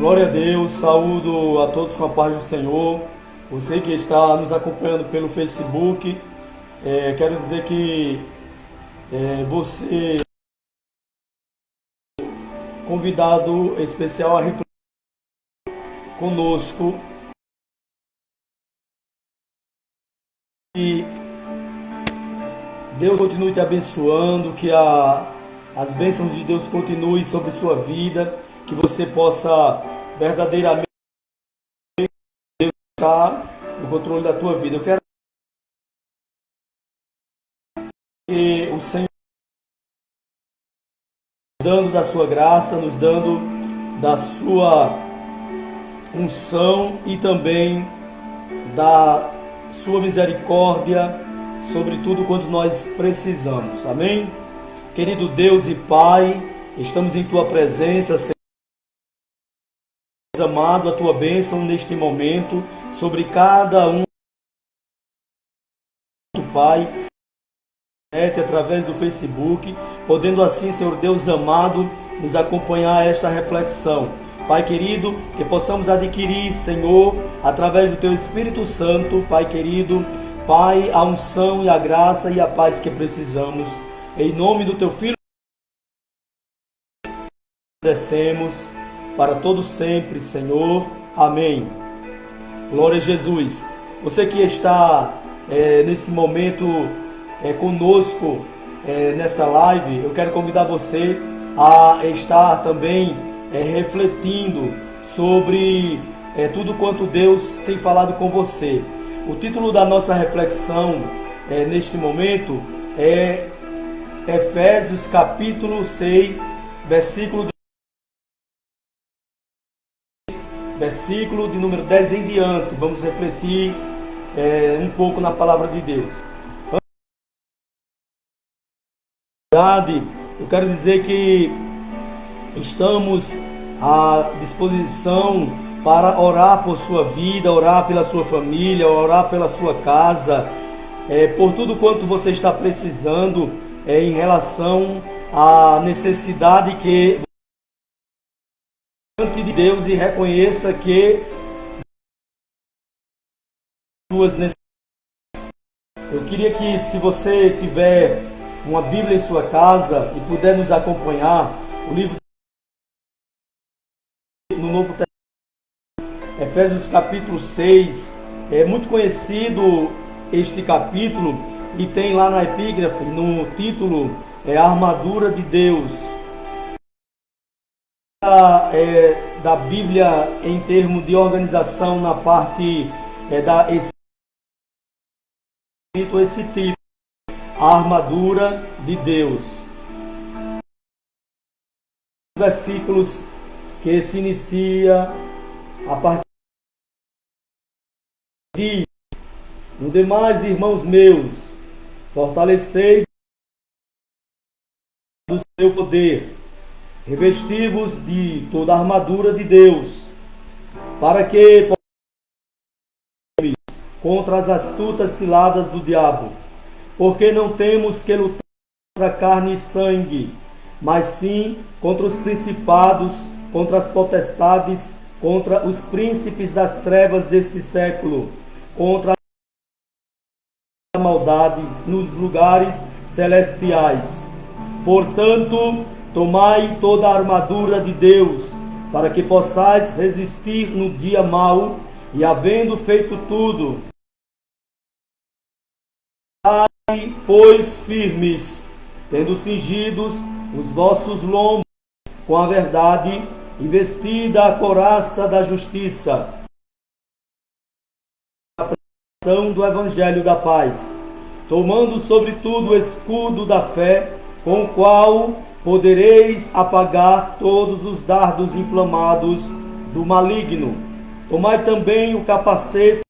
Glória a Deus, saúdo a todos com a paz do Senhor. Você que está nos acompanhando pelo Facebook, quero dizer que você é convidado especial a refletir conosco e Deus continue te abençoando, que as bênçãos de Deus continuem sobre sua vida, que você possa verdadeiramente estar no controle da tua vida. Eu quero que o Senhor nos dando da sua graça, nos dando da sua unção e também da sua misericórdia sobre tudo quanto nós precisamos. Amém? Querido Deus e Pai, estamos em tua presença, Senhor amado, a tua bênção neste momento sobre cada um, Pai, através do Facebook, podendo assim, Senhor Deus amado, nos acompanhar a esta reflexão. Pai querido, que possamos adquirir, Senhor, através do Teu Espírito Santo, Pai querido, Pai, a unção e a graça e a paz que precisamos. Em nome do Teu Filho, agradecemos para todo sempre, Senhor. Amém. Glória a Jesus. Você que está nesse momento conosco nessa live, eu quero convidar você a estar também refletindo sobre tudo quanto Deus tem falado com você. O título da nossa reflexão neste momento é Efésios capítulo 6, versículo de número 10 em diante. Vamos refletir um pouco na palavra de Deus. Eu quero dizer que estamos à disposição para orar por sua vida, orar pela sua família, orar pela sua casa, por tudo quanto você está precisando em relação à necessidade que diante de Deus e reconheça que suas necessidades. Eu queria que, se você tiver uma Bíblia em sua casa e puder nos acompanhar, o livro no Novo Testamento, Efésios capítulo 6, é muito conhecido este capítulo e tem lá na epígrafe, no título, a armadura de Deus. Da Bíblia em termos de organização na parte esse título, a armadura de Deus. Versículos que se inicia a partir de no demais, irmãos meus, fortalecei do seu poder, revesti-vos de toda a armadura de Deus, para que contra as astutas ciladas do diabo, porque não temos que lutar contra carne e sangue, mas sim contra os principados, contra as potestades, contra os príncipes das trevas deste século, contra as maldades nos lugares celestiais. Portanto, tomai toda a armadura de Deus, para que possais resistir no dia mau, e havendo feito tudo, pois firmes, tendo cingidos os vossos lombos com a verdade, e vestida a couraça da justiça, a pregação do evangelho da paz, tomando sobretudo o escudo da fé, com o qual podereis apagar todos os dardos inflamados do maligno. Tomai também o capacete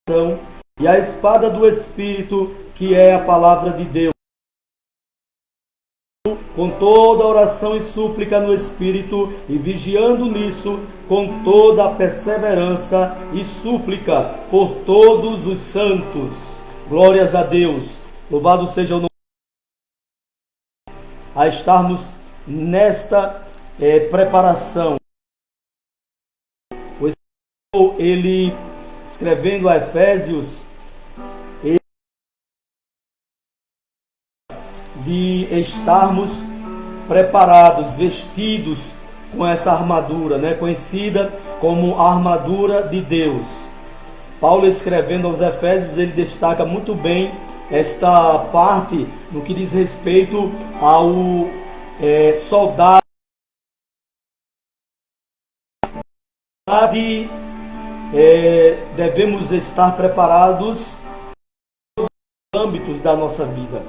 da salvação e a espada do Espírito, que é a palavra de Deus, com toda oração e súplica no Espírito, e vigiando nisso com toda a perseverança e súplica por todos os santos. Glórias a Deus. Louvado seja o nome a estarmos nesta preparação ele escrevendo a Efésios, de estarmos preparados, vestidos com essa armadura, né, conhecida como a armadura de Deus. Paulo, escrevendo aos Efésios, ele destaca muito bem esta parte no que diz respeito ao soldado. Devemos estar preparados nos âmbitos da nossa vida.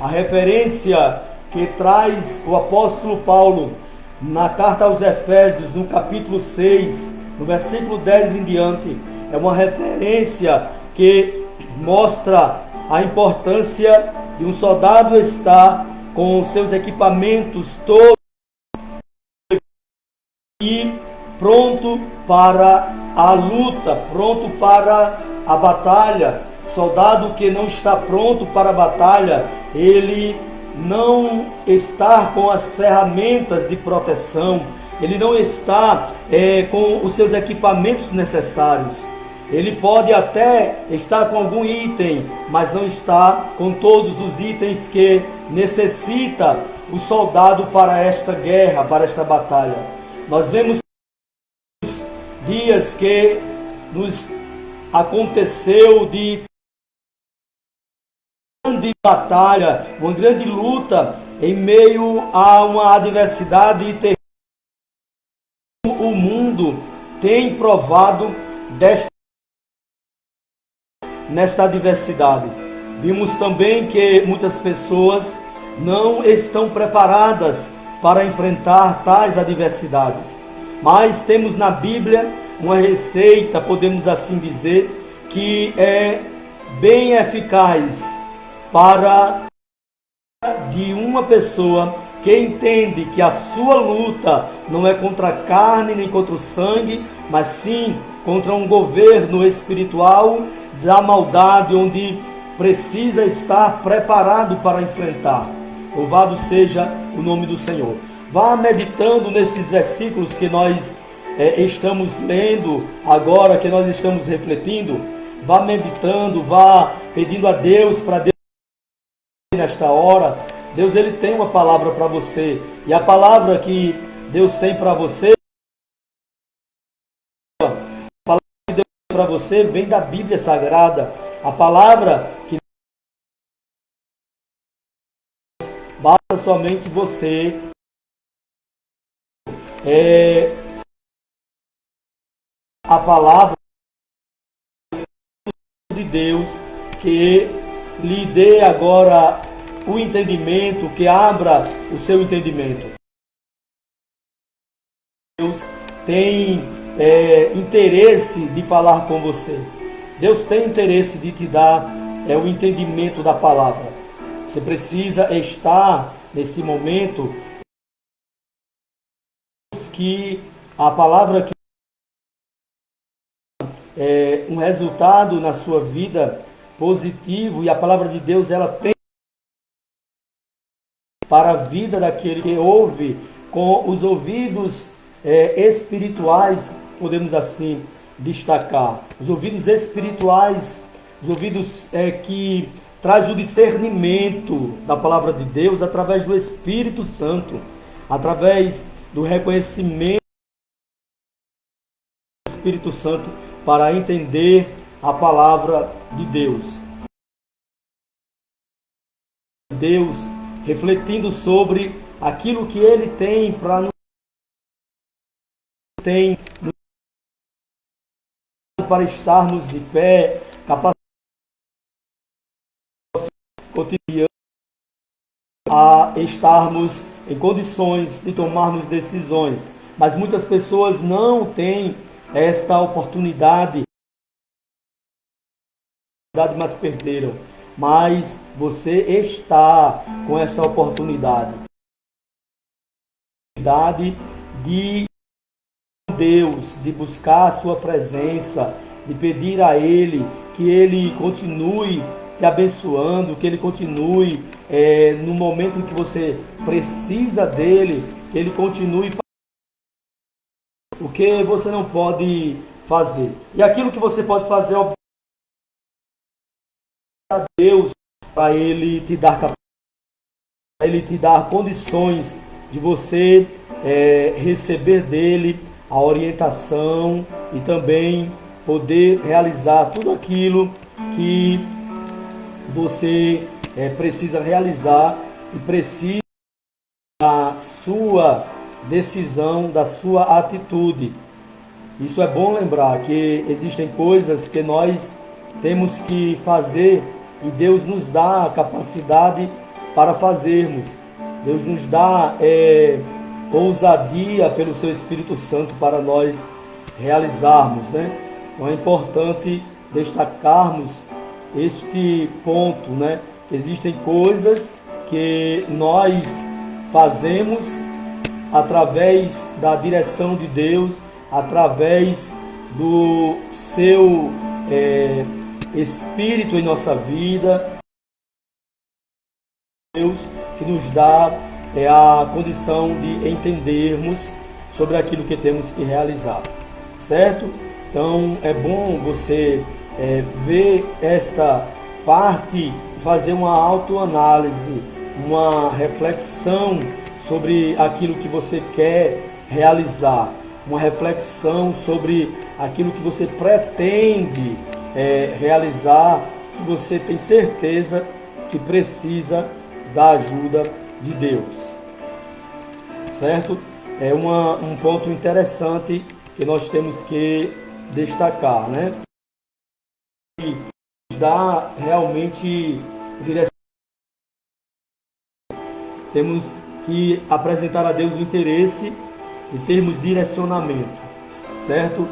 A referência que traz o apóstolo Paulo na carta aos Efésios, no capítulo 6, no versículo 10 em diante, é uma referência que mostra a importância de um soldado estar com os seus equipamentos todos e pronto para a luta, pronto para a batalha. Soldado que não está pronto para a batalha, ele não está com as ferramentas de proteção, ele não está com os seus equipamentos necessários. Ele pode até estar com algum item, mas não está com todos os itens que necessita o soldado para esta guerra, para esta batalha. Nós vemos dias que nos aconteceu de grande batalha, uma grande luta em meio a uma adversidade terrível. O mundo tem provado nesta adversidade. Vimos também que muitas pessoas não estão preparadas para enfrentar tais adversidades. Mas temos na Bíblia uma receita, podemos assim dizer, que é bem eficaz para de uma pessoa que entende que a sua luta não é contra a carne nem contra o sangue, mas sim contra um governo espiritual da maldade, onde precisa estar preparado para enfrentar. Louvado seja o nome do Senhor. Vá meditando nesses versículos que nós estamos lendo agora, que nós estamos refletindo. Vá meditando, vá pedindo a Deus, para Deus nesta hora. Deus, ele tem uma palavra para você, e a palavra que Deus tem para você, a palavra que Deus tem para você vem da Bíblia Sagrada. A palavra que basta somente você a palavra de Deus, que lhe dê agora o entendimento, que abra o seu entendimento. Deus tem interesse de falar com você. Deus tem interesse de te dar o entendimento da palavra. Você precisa estar nesse momento que a palavra que um resultado na sua vida positivo, e a palavra de Deus, ela tem para a vida daquele que ouve com os ouvidos espirituais, podemos assim destacar. Os ouvidos espirituais, os ouvidos que traz o discernimento da palavra de Deus através do Espírito Santo, através do reconhecimento do Espírito Santo, para entender a palavra de Deus. Deus refletindo sobre aquilo que Ele tem para nos para estarmos de pé, capacidade cotidiana, a estarmos em condições de tomarmos decisões. Mas muitas pessoas não têm esta oportunidade, mas perderam. Mas você está com esta oportunidade de Deus, de buscar a sua presença, de pedir a Ele que Ele continue te abençoando, que Ele continue no momento em que você precisa dele, que Ele continue. O que você não pode fazer. E aquilo que você pode fazer é a Deus para Ele te dar capacidade, para Ele te dar condições de você receber dele a orientação e também poder realizar tudo aquilo que você precisa realizar e precisa da sua decisão, da sua atitude. Isso é bom lembrar que existem coisas que nós temos que fazer e Deus nos dá a capacidade para fazermos. Deus nos dá ousadia pelo seu Espírito Santo para nós realizarmos, né? Então é importante destacarmos este ponto, né? Existem coisas que nós fazemos através da direção de Deus, através do seu Espírito em nossa vida, Deus que nos dá a condição de entendermos sobre aquilo que temos que realizar, certo? Então é bom você ver esta parte, fazer uma autoanálise, uma reflexão sobre aquilo que você quer realizar, uma reflexão sobre aquilo que você pretende realizar, que você tem certeza que precisa da ajuda de Deus, certo? É um ponto interessante que nós temos que destacar, né? E dá realmente direção. Temos que apresentar a Deus o interesse e termos direcionamento, certo?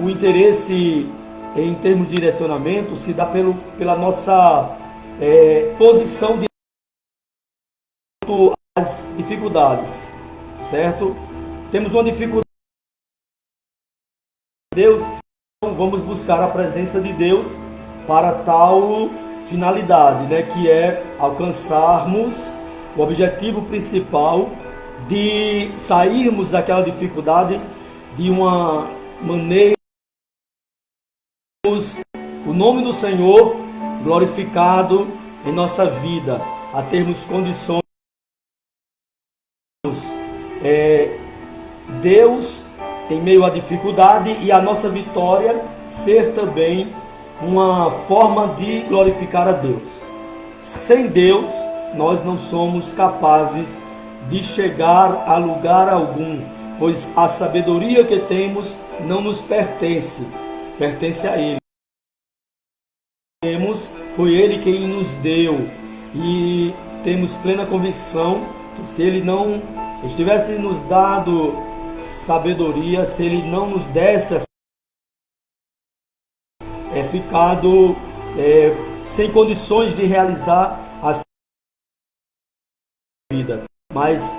O interesse em termos de direcionamento se dá pela nossa posição de as dificuldades, certo? Temos uma dificuldade de Deus, então vamos buscar a presença de Deus para tal finalidade, né? Que é alcançarmos o objetivo principal de sairmos daquela dificuldade de uma maneira o nome do Senhor glorificado em nossa vida, a termos condições Deus em meio à dificuldade e a nossa vitória ser também uma forma de glorificar a Deus. Sem Deus, nós não somos capazes de chegar a lugar algum, pois a sabedoria que temos não nos pertence, pertence a Ele. Foi Ele quem nos deu e temos plena convicção que se Ele não estivesse nos dado sabedoria, se Ele não nos desse ficado sem condições de realizar a vida. Mas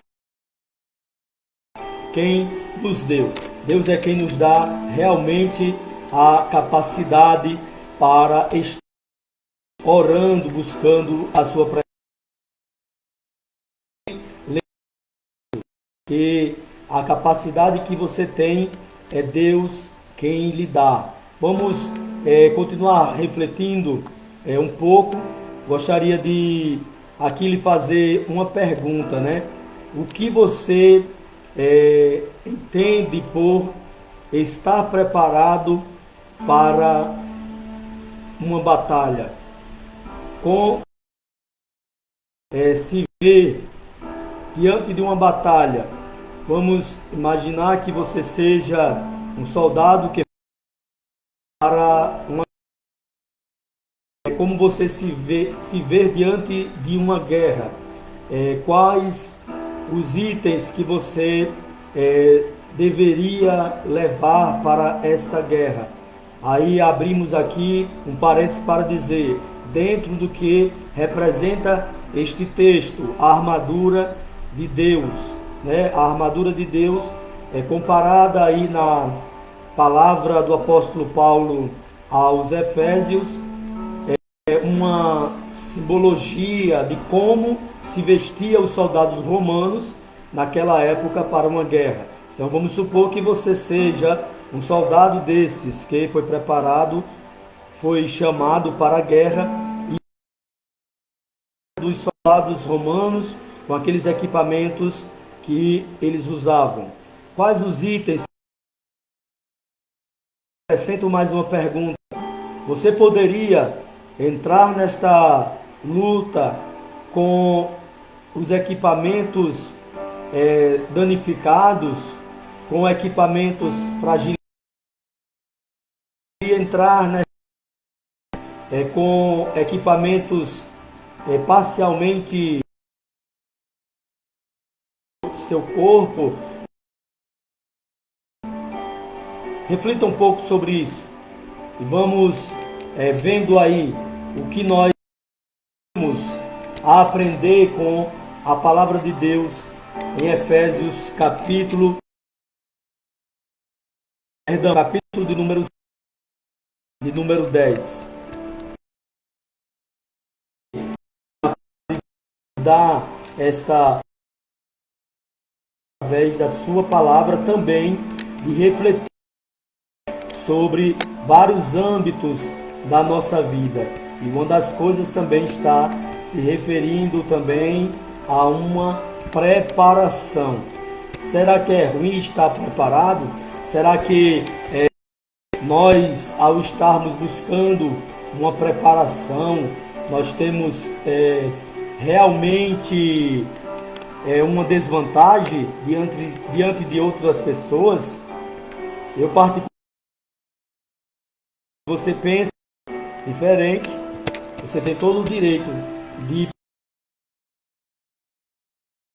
quem nos deu? Deus é quem nos dá realmente a capacidade para estar orando, buscando a sua presença. Que a capacidade que você tem é Deus quem lhe dá. Vamos continuar refletindo um pouco. Gostaria de aqui lhe fazer uma pergunta, né? O que você entende por estar preparado para uma batalha? Se ver diante de uma batalha, vamos imaginar que você seja um soldado que para uma como você se ver diante de uma guerra, quais os itens que você deveria levar para esta guerra? Aí abrimos aqui um parênteses para dizer, dentro do que representa este texto, a armadura de Deus, né? A armadura de Deus é comparada aí na palavra do apóstolo Paulo aos Efésios, uma simbologia de como se vestia os soldados romanos naquela época para uma guerra. Então vamos supor que você seja Um soldado desses que foi preparado foi chamado para a guerra, e dos soldados romanos com aqueles equipamentos que eles usavam. Quais os itens? Acrescento mais uma pergunta. Você poderia entrar nesta luta com os equipamentos danificados, com equipamentos fragilizados, entrar com equipamentos parcialmente seu corpo? Reflita um pouco sobre isso e vamos vendo aí o que nós temos a aprender com a palavra de Deus em Efésios capítulo de número 10. Dá esta, através da sua palavra também, de refletir sobre vários âmbitos da nossa vida. E uma das coisas também está se referindo também a uma preparação. Será que é ruim estar preparado? Será que nós, ao estarmos buscando uma preparação, nós temos realmente uma desvantagem diante de outras pessoas? Eu particularmente, você pensa diferente, você tem todo o direito de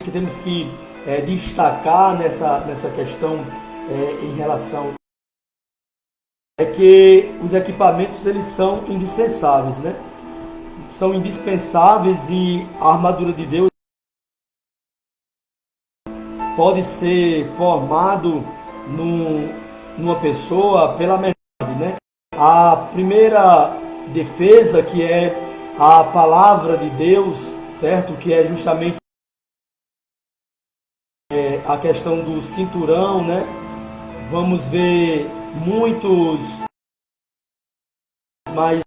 que temos que destacar nessa questão em relação que os equipamentos eles são indispensáveis, né? São indispensáveis, e a armadura de Deus pode ser formado numa pessoa pela metade, né? A primeira defesa, que é a palavra de Deus, certo? Que é justamente a questão do cinturão, né? Vamos ver muitos, mas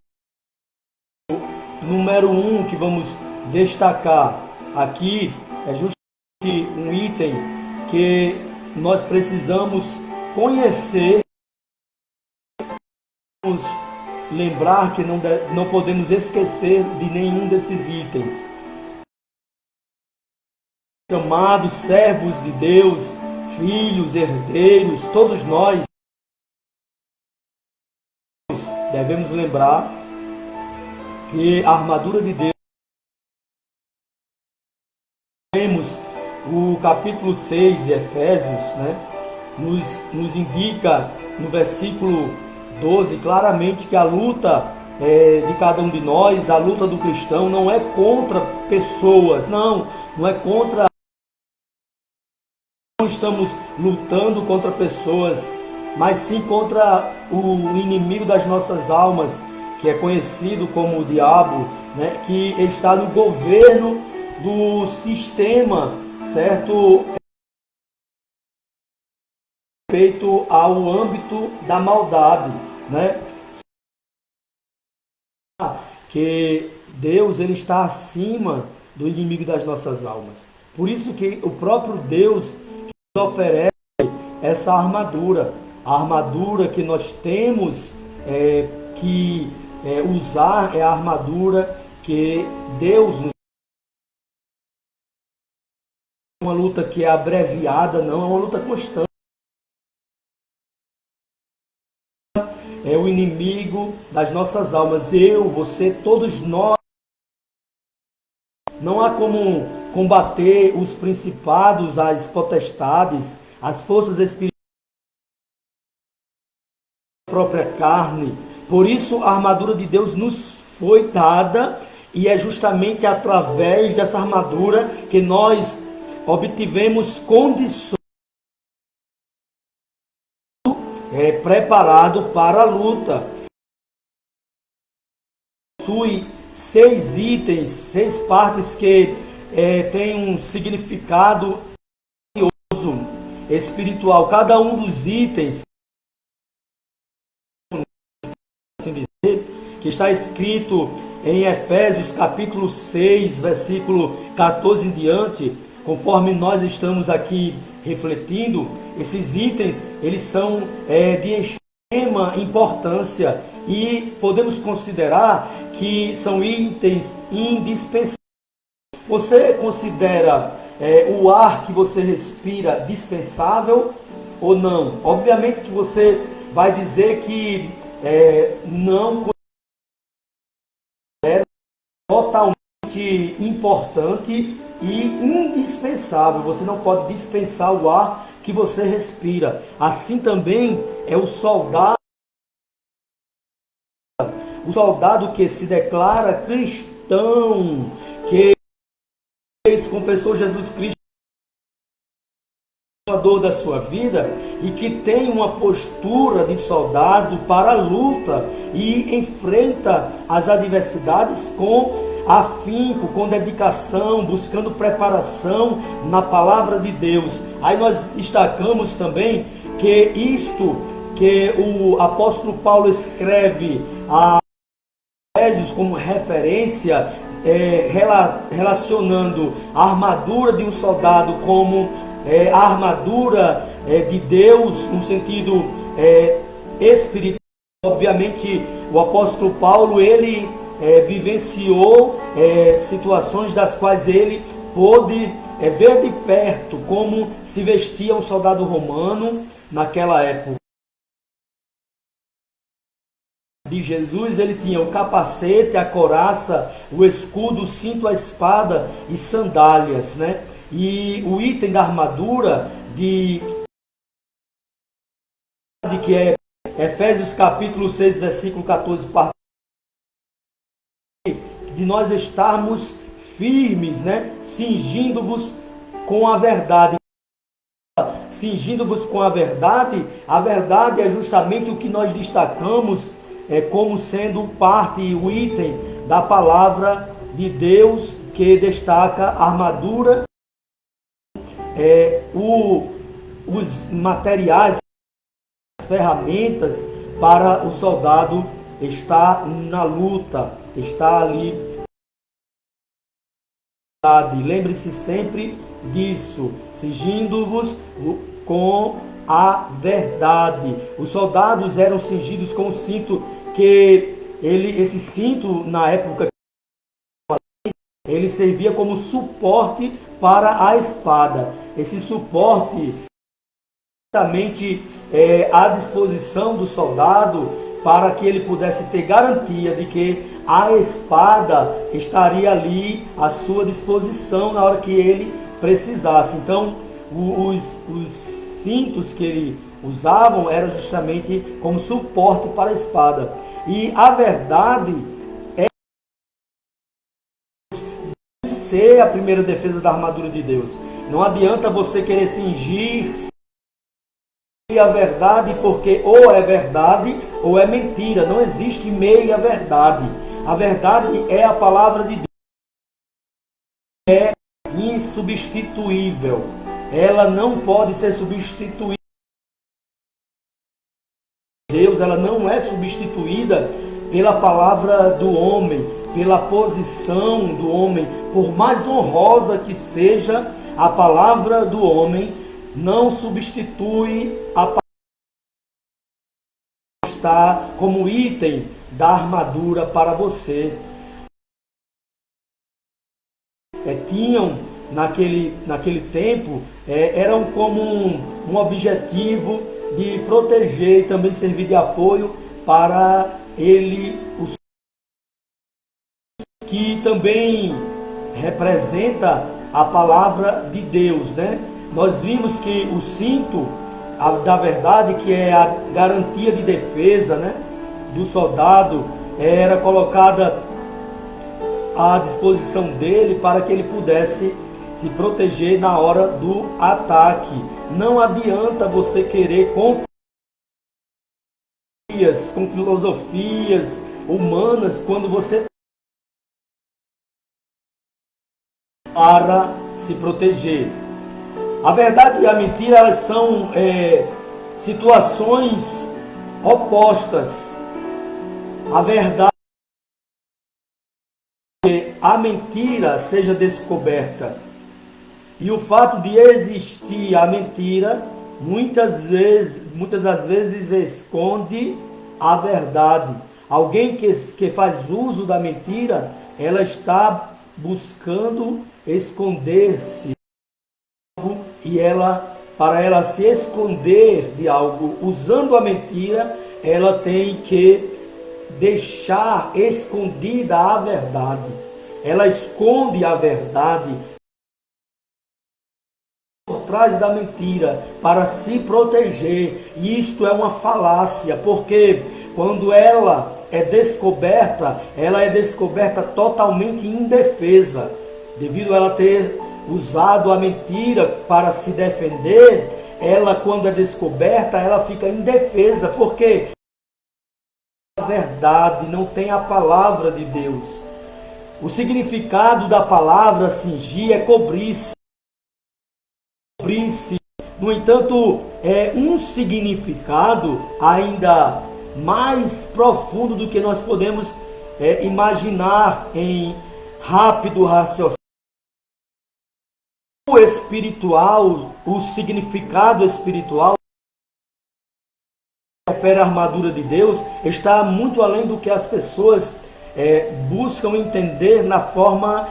número um que vamos destacar aqui é justamente um item que nós precisamos conhecer, lembrar que não podemos esquecer de nenhum desses itens. Chamados servos de Deus, filhos, herdeiros, todos nós devemos lembrar que a armadura de Deus, temos o capítulo 6 de Efésios, né, nos indica no versículo 12 claramente que a luta de cada um de nós, a luta do cristão, não é contra pessoas, não é contra. Não estamos lutando contra pessoas, mas sim contra o inimigo das nossas almas, que é conhecido como o diabo, né? Que está no governo do sistema, certo? Feito ao âmbito da maldade, né? Que Deus ele está acima do inimigo das nossas almas. Por isso que o próprio Deus oferece essa armadura, a armadura que nós temos que usar é a armadura que Deus nos dá. Uma luta que é abreviada, não, é uma luta constante. É o inimigo das nossas almas, eu, você, todos nós. Não há como combater os principados, as potestades, as forças espirituais da própria carne. Por isso a armadura de Deus nos foi dada, e é justamente através dessa armadura que nós obtivemos condições preparado para a luta. Possui 6 itens, 6 partes que têm um significado espiritual. Cada um dos itens assim dizer, que está escrito em Efésios capítulo 6, versículo 14 em diante, conforme nós estamos aqui refletindo, esses itens, eles são de extrema importância e podemos considerar que são itens indispensáveis. Você considera o ar que você respira dispensável ou não? Obviamente que você vai dizer que não considera totalmente importante e indispensável. Você não pode dispensar o ar que você respira. Assim também é o soldado que se declara cristão, que confessou Jesus Cristo Salvador da sua vida e que tem uma postura de soldado para a luta e enfrenta as adversidades com afinco, com dedicação, buscando preparação na palavra de Deus. Aí nós destacamos também que isto que o apóstolo Paulo escreve a Efésios como referência, relacionando a armadura de um soldado como a armadura de Deus, no sentido espiritual. Obviamente, o apóstolo Paulo, ele vivenciou situações das quais ele pôde ver de perto como se vestia um soldado romano naquela época. De Jesus, ele tinha o capacete, a couraça, o escudo, o cinto, a espada e sandálias, né? E o item da armadura que é Efésios capítulo 6, versículo 14, de nós estarmos firmes, né? Cingindo-vos com a verdade. Cingindo-vos com a verdade é justamente o que nós destacamos como sendo parte, o item da palavra de Deus, que destaca a armadura, os materiais, as ferramentas para o soldado estar na luta, estar ali. Lembre-se sempre disso, cingindo-vos com a verdade. Os soldados eram cingidos com o cinto, que esse cinto na época ele servia como suporte para a espada. Esse suporte exatamente à disposição do soldado para que ele pudesse ter garantia de que a espada estaria ali à sua disposição na hora que ele precisasse. Então, os cintos que ele usavam eram justamente como suporte para a espada. E a verdade ser a primeira defesa da armadura de Deus. Não adianta você querer cingir a verdade, porque ou é verdade ou é mentira. Não existe meia verdade. A verdade é a palavra de Deus. É insubstituível. Ela não pode ser substituída. Deus, ela não é substituída pela palavra do homem, pela posição do homem. Por mais honrosa que seja a palavra do homem, não substitui a palavra que está como item da armadura para você. Tinham naquele tempo, eram como um objetivo de proteger e também servir de apoio para ele, que também representa a palavra de Deus, né? Nós vimos que o cinto da verdade, que é a garantia de defesa, né, do soldado, era colocada à disposição dele para que ele pudesse se proteger na hora do ataque. Não adianta você querer com filosofias humanas quando você para se proteger. A verdade e a mentira, elas são situações opostas. a verdade, que a mentira seja descoberta. E o fato de existir a mentira, muitas das vezes esconde a verdade. Alguém que faz uso da mentira, ela está buscando esconder-se. E para ela se esconder de algo usando a mentira, ela tem que deixar escondida a verdade. Ela esconde a verdade por trás da mentira para se proteger. E isto é uma falácia, porque quando ela é descoberta totalmente indefesa, devido a ela ter usado a mentira para se defender. Ela, quando é descoberta, ela fica indefesa, porque a verdade não tem a palavra de Deus. O significado da palavra cingir é cobrir-se. No entanto, é um significado ainda mais profundo do que nós podemos imaginar em rápido raciocínio. O espiritual, o significado espiritual que refere à armadura de Deus está muito além do que as pessoas buscam entender na forma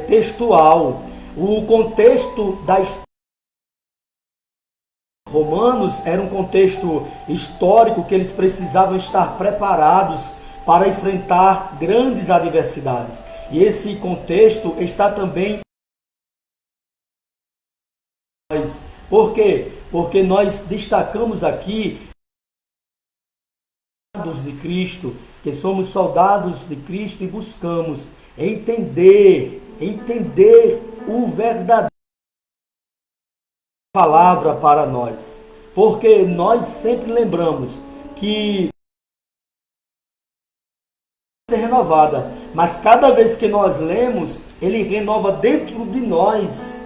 textual. O contexto da história dos romanos era um contexto histórico que eles precisavam estar preparados para enfrentar grandes adversidades. E esse contexto está também. Por quê? Porque nós destacamos aqui de Cristo, que somos soldados de Cristo e buscamos entender o verdadeiro palavra para nós. Porque nós sempre lembramos que é renovada, mas cada vez que nós lemos, ele renova dentro de nós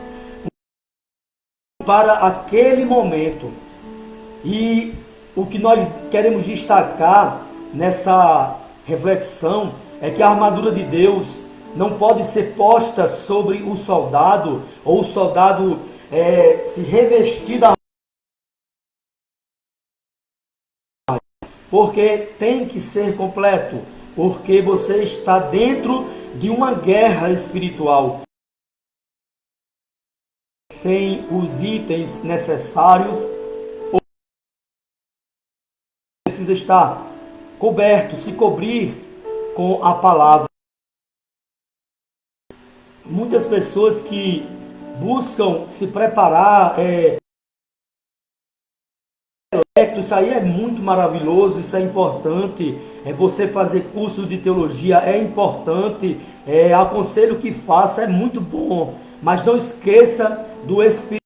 para aquele momento. E o que nós queremos destacar nessa reflexão é que a armadura de Deus não pode ser posta sobre o soldado, ou o soldado se revestir da armadura, porque tem que ser completo, porque você está dentro de uma guerra espiritual. Sem os itens necessários, precisa estar coberto, se cobrir com a palavra. Muitas pessoas que buscam se preparar, isso aí é muito maravilhoso, isso é importante. Você fazer curso de teologia é importante, aconselho que faça, é muito bom, mas não esqueça do espírito,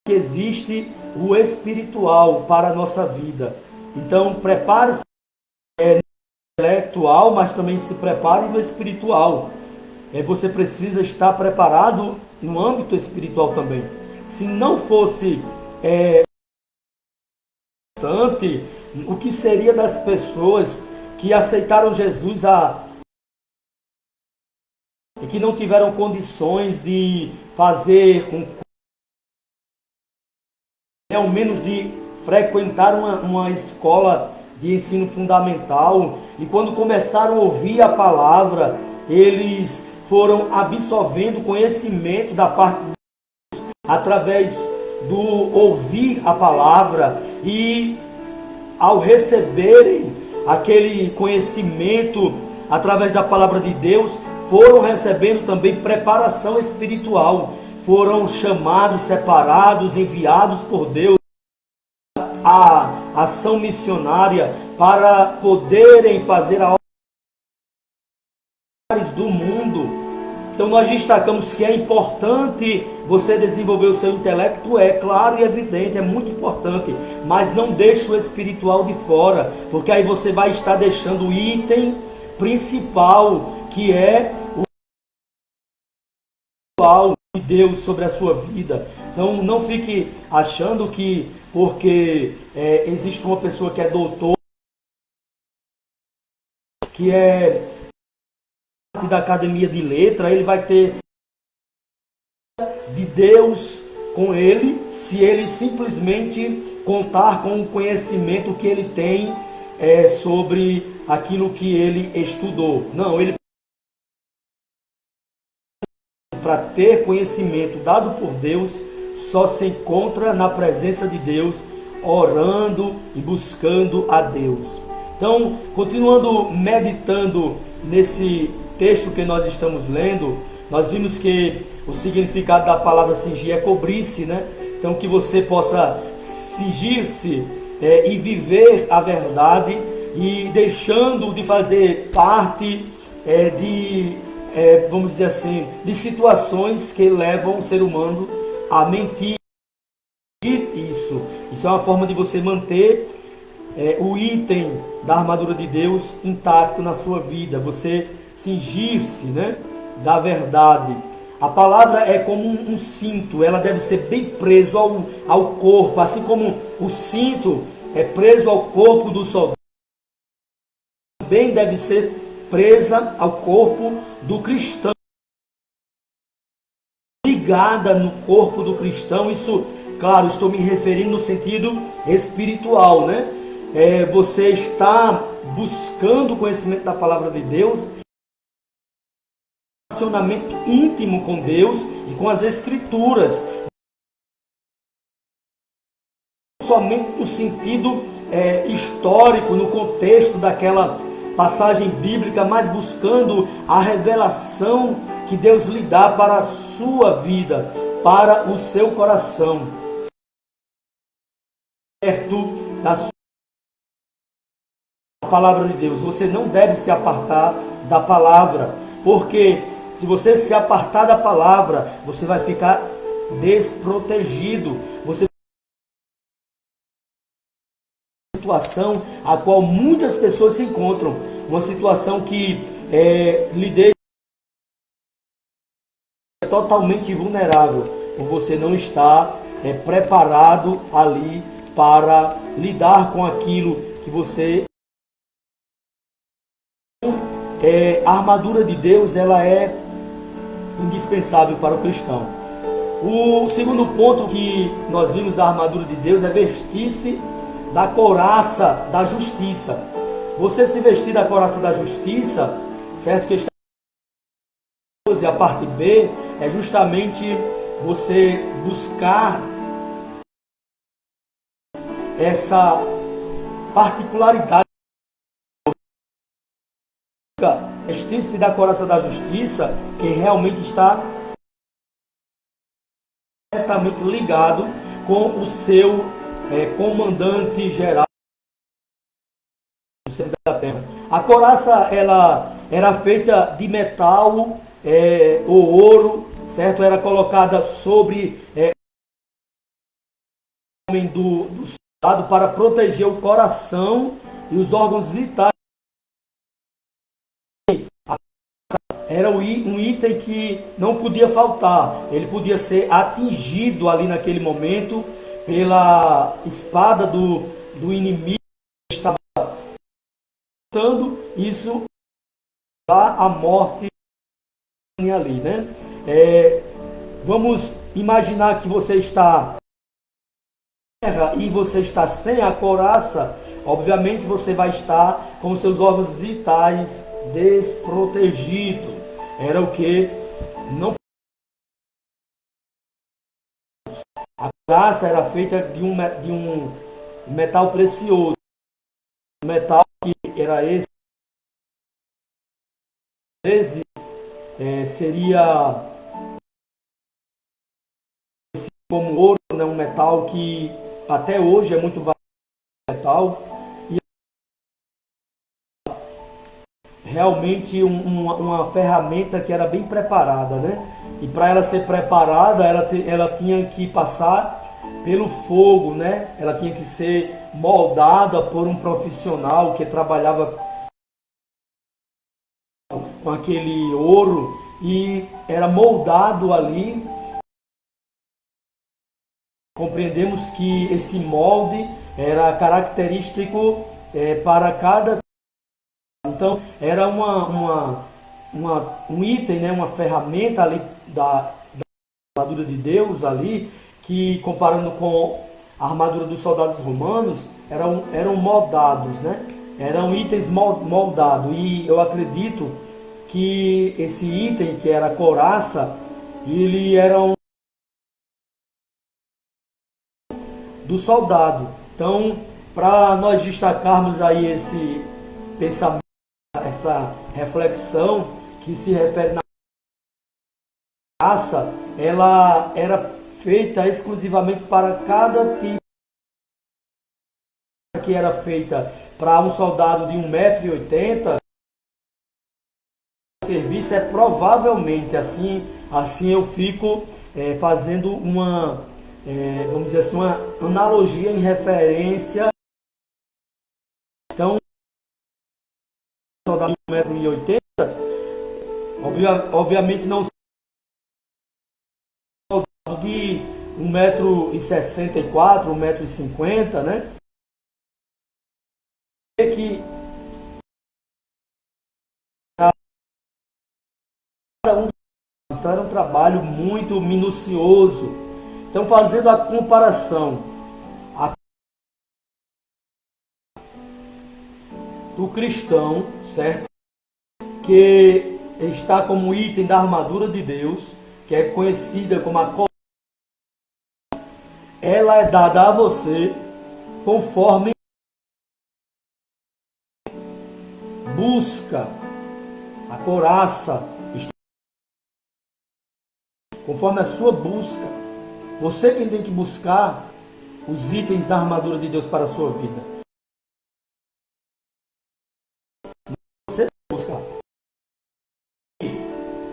que existe o espiritual para a nossa vida. Então prepare-se no intelectual, mas também se prepare no espiritual. Você precisa estar preparado no âmbito espiritual também. Se não fosse importante, o que seria das pessoas que aceitaram Jesus e que não tiveram condições de fazer ao menos de frequentar uma escola de ensino fundamental, e quando começaram a ouvir a palavra, eles foram absorvendo conhecimento da parte de Deus através do ouvir a palavra, e ao receberem aquele conhecimento através da palavra de Deus, foram recebendo também preparação espiritual, foram chamados, separados, enviados por Deus à ação missionária para poderem fazer a obra do mundo. Então nós destacamos que é importante você desenvolver o seu intelecto, é claro e evidente, é muito importante, mas não deixe o espiritual de fora, porque aí você vai estar deixando o item principal, que é o de Deus sobre a sua vida. Então não fique achando que porque existe uma pessoa que é doutor, que é parte da academia de letra, ele vai ter de Deus com ele, se ele simplesmente contar com o conhecimento que ele tem sobre aquilo que ele estudou. Não, ele, para ter conhecimento dado por Deus, só se encontra na presença de Deus, orando e buscando a Deus. Então, continuando meditando nesse texto que nós estamos lendo, nós vimos que o significado da palavra cingir é cobrir-se, né? Então, que você possa cingir-se e viver a verdade, e deixando de fazer parte vamos dizer assim, de situações que levam o ser humano a mentir. Isso é uma forma de você manter o item da armadura de Deus intacto na sua vida, você cingir-se, né, da verdade. A palavra é como um cinto, ela deve ser bem preso ao corpo, assim como o cinto é preso ao corpo do soldado, também deve ser presa ao corpo do cristão, ligada no corpo do cristão. Isso, claro, estou me referindo no sentido espiritual, né? Você está buscando o conhecimento da palavra de Deus, relacionamento íntimo com Deus e com as Escrituras, somente no sentido histórico, no contexto daquela passagem bíblica, mas buscando a revelação que Deus lhe dá para a sua vida, para o seu coração, certo da sua palavra de Deus. Você não deve se apartar da palavra, porque se você se apartar da palavra, você vai ficar desprotegido. Você situação a qual muitas pessoas se encontram, uma situação que lhe deixa totalmente vulnerável, por você não estar preparado ali para lidar com aquilo que você... A armadura de Deus, ela é indispensável para o cristão. O segundo ponto que nós vimos da armadura de Deus é vestir-se da couraça da justiça. Você se vestir da couraça da justiça, certo? Que está a parte B é justamente você buscar essa particularidade, vestir-se da couraça da justiça, que realmente está diretamente ligado com o seu comandante geral da terra. A couraça, ela era feita de metal ou ouro, certo? Era colocada sobre o homem do soldado para proteger o coração e os órgãos vitais. Era um item que não podia faltar. Ele podia ser atingido ali naquele momento pela espada do inimigo que estava lutando. Isso dá a morte ali, né? Vamos imaginar que você está e você está sem a couraça. Obviamente você vai estar com seus órgãos vitais desprotegidos. Era o que não... A couraça era feita de um metal precioso, metal que era esse, às vezes seria como ouro, né? Um metal que até hoje é muito metal, e realmente uma ferramenta que era bem preparada, né? E para ela ser preparada, ela tinha que passar pelo fogo, né? Ela tinha que ser moldada por um profissional que trabalhava com aquele ouro e era moldado ali. Compreendemos que esse molde era característico para cada Então, era um item, né, uma ferramenta ali da armadura de Deus ali, que comparando com a armadura dos soldados romanos, eram moldados, né? Eram itens moldados. E eu acredito que esse item, que era a couraça, ele era do soldado. Então, para nós destacarmos aí esse pensamento, essa reflexão que se refere na raça, ela era feita exclusivamente para cada tipo, que era feita para um soldado de 1,80 m. O serviço é provavelmente assim eu fico fazendo vamos dizer assim, uma analogia em referência. Então, um soldado de 1,80 m, obviamente não de 1,64 m, 1,50 m, né? Que era um trabalho muito minucioso. Então, fazendo a comparação do cristão, certo? Que está como item da armadura de Deus, que é conhecida como a couraça, ela é dada a você conforme busca a couraça, conforme a sua busca. Você quem tem que buscar os itens da armadura de Deus para a sua vida. Você tem que buscar.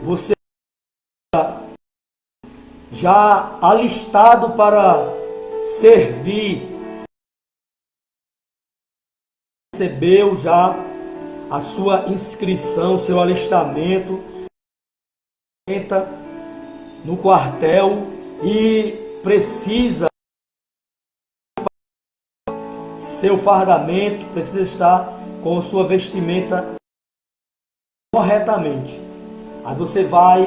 Você já alistado para servir, recebeu já a sua inscrição, seu alistamento, entra no quartel e precisa seu fardamento, precisa estar com sua vestimenta corretamente. Aí você vai,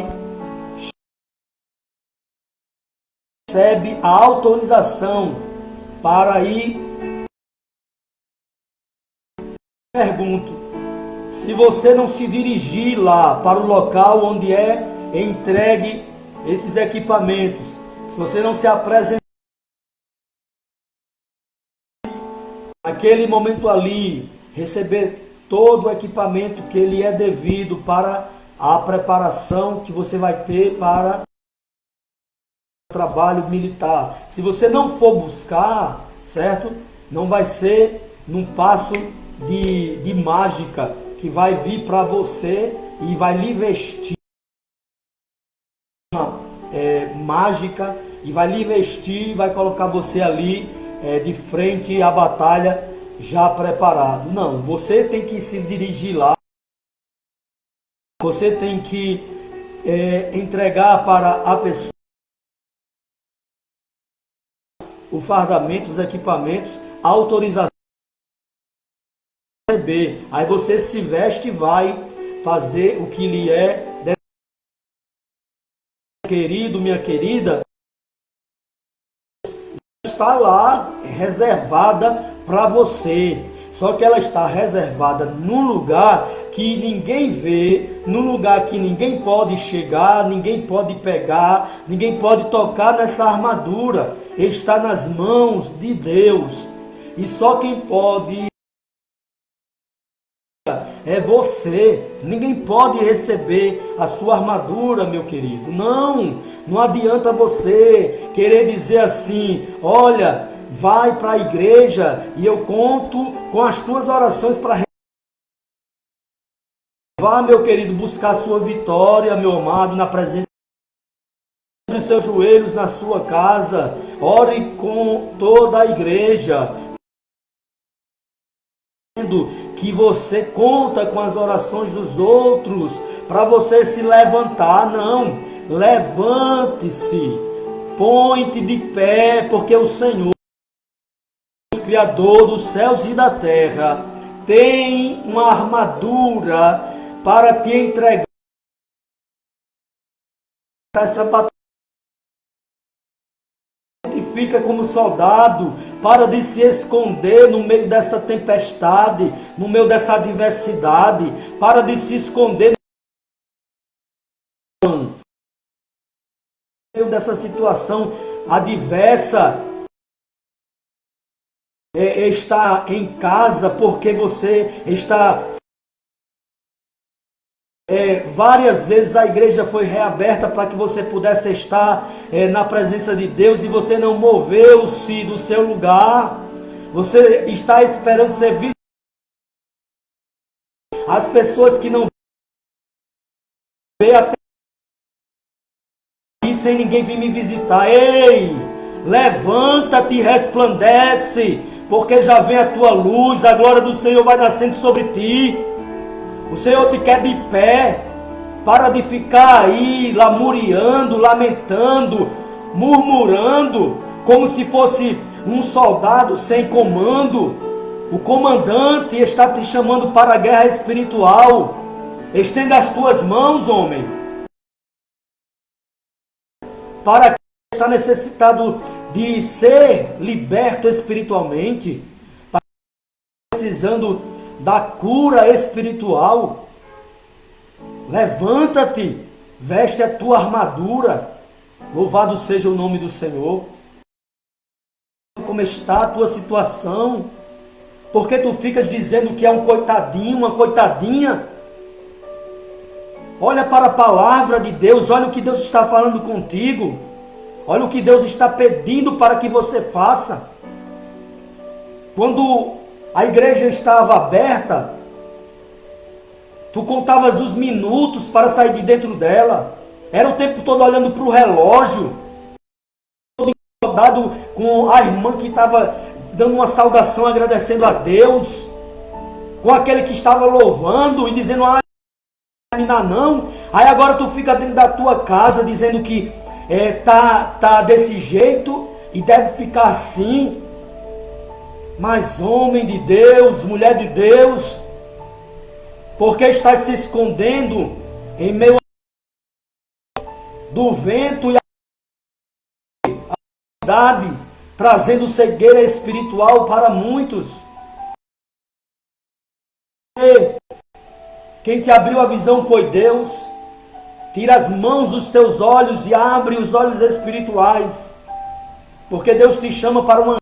recebe a autorização para ir. Pergunto, se você não se dirigir lá para o local onde é entregue esses equipamentos, se você não se apresentar naquele momento ali, receber todo o equipamento que lhe é devido para a preparação que você vai ter para o trabalho militar. Se você não for buscar, certo? Não vai ser num passo de mágica que vai vir para você e vai lhe vestir mágica e vai lhe vestir e vai colocar você ali de frente à batalha já preparado. Não, você tem que se dirigir lá, você tem que entregar para a pessoa o fardamento, os equipamentos, a autorização, receber. Aí você se veste e vai fazer o que lhe é querido, minha querida, está lá reservada para você. Só que ela está reservada num lugar que ninguém vê, num lugar que ninguém pode chegar, ninguém pode pegar, ninguém pode tocar nessa armadura. Está nas mãos de Deus. E só quem pode é você. Ninguém pode receber a sua armadura, meu querido. Não adianta você querer dizer assim: olha, vai para a igreja e eu conto com as tuas orações para vá, meu querido, buscar a sua vitória, meu amado, na presença dos seus joelhos na sua casa. Ore com toda a igreja, que você conta com as orações dos outros para você se levantar. Não, levante-se, põe-te de pé, porque o Senhor, o Criador dos céus e da terra, tem uma armadura para te entregar essa batalha. Fica como soldado, para de se esconder no meio dessa tempestade, no meio dessa adversidade, para de se esconder no meio dessa situação adversa. Está em casa porque você está... várias vezes a igreja foi reaberta para que você pudesse estar na presença de Deus e você não moveu-se do seu lugar. Você está esperando ser visto. As pessoas que não veem até aí sem ninguém vir me visitar. Ei, levanta-te e resplandece, porque já vem a tua luz, a glória do Senhor vai nascendo sobre ti. O Senhor te quer de pé. Para de ficar aí lamuriando, lamentando, murmurando, como se fosse um soldado sem comando. O comandante está te chamando para a guerra espiritual. Estenda as tuas mãos, homem, para quem está necessitado de ser liberto espiritualmente, precisando da cura espiritual. Levanta-te, veste a tua armadura. Louvado seja o nome do Senhor. Como está a tua situação? Porque tu ficas dizendo que é um coitadinho, uma coitadinha? Olha para a palavra de Deus, olha o que Deus está falando contigo. Olha o que Deus está pedindo para que você faça. Quando a igreja estava aberta, tu contavas os minutos para sair de dentro dela. Era o tempo todo olhando para o relógio. Todo incomodado com a irmã que estava dando uma saudação, agradecendo a Deus. Com aquele que estava louvando e dizendo, não. Aí agora tu fica dentro da tua casa dizendo que tá desse jeito e deve ficar assim. Mas homem de Deus, mulher de Deus, por que estás se escondendo em meio do vento e a verdade, trazendo cegueira espiritual para muitos? Quem te abriu a visão foi Deus. Tira as mãos dos teus olhos e abre os olhos espirituais, porque Deus te chama para uma...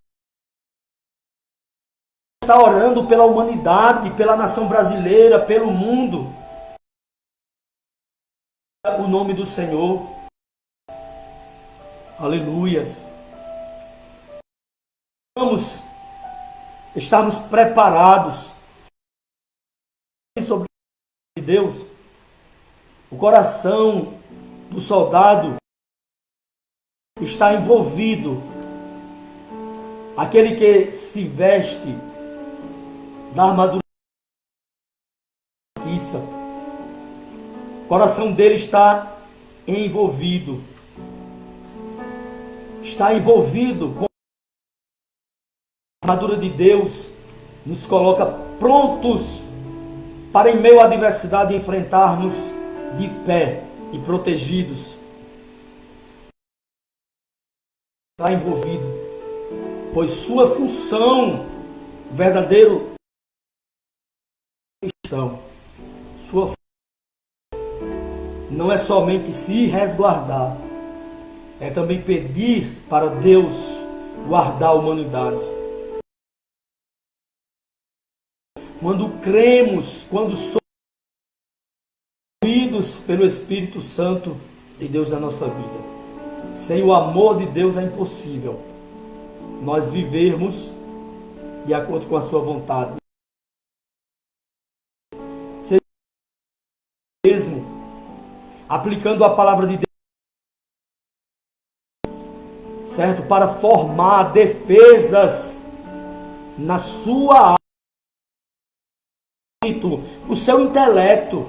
Está orando pela humanidade, pela nação brasileira, pelo mundo. O nome do Senhor. Aleluias. Vamos estarmos preparados sobre Deus. O coração do soldado está envolvido. Aquele que se veste da armadura da justiça. O coração dele está envolvido. Está envolvido com a armadura de Deus. Nos coloca prontos para, em meio à adversidade, enfrentarmos de pé e protegidos. Está envolvido, pois sua função, verdadeiro cristão, sua função não é somente se resguardar, é também pedir para Deus guardar a humanidade. Quando cremos, quando somos movidos pelo Espírito Santo de Deus na nossa vida, sem o amor de Deus é impossível nós vivermos de acordo com a sua vontade. Seja mesmo aplicando a palavra de Deus, certo? Para formar defesas na sua alma, no seu intelecto.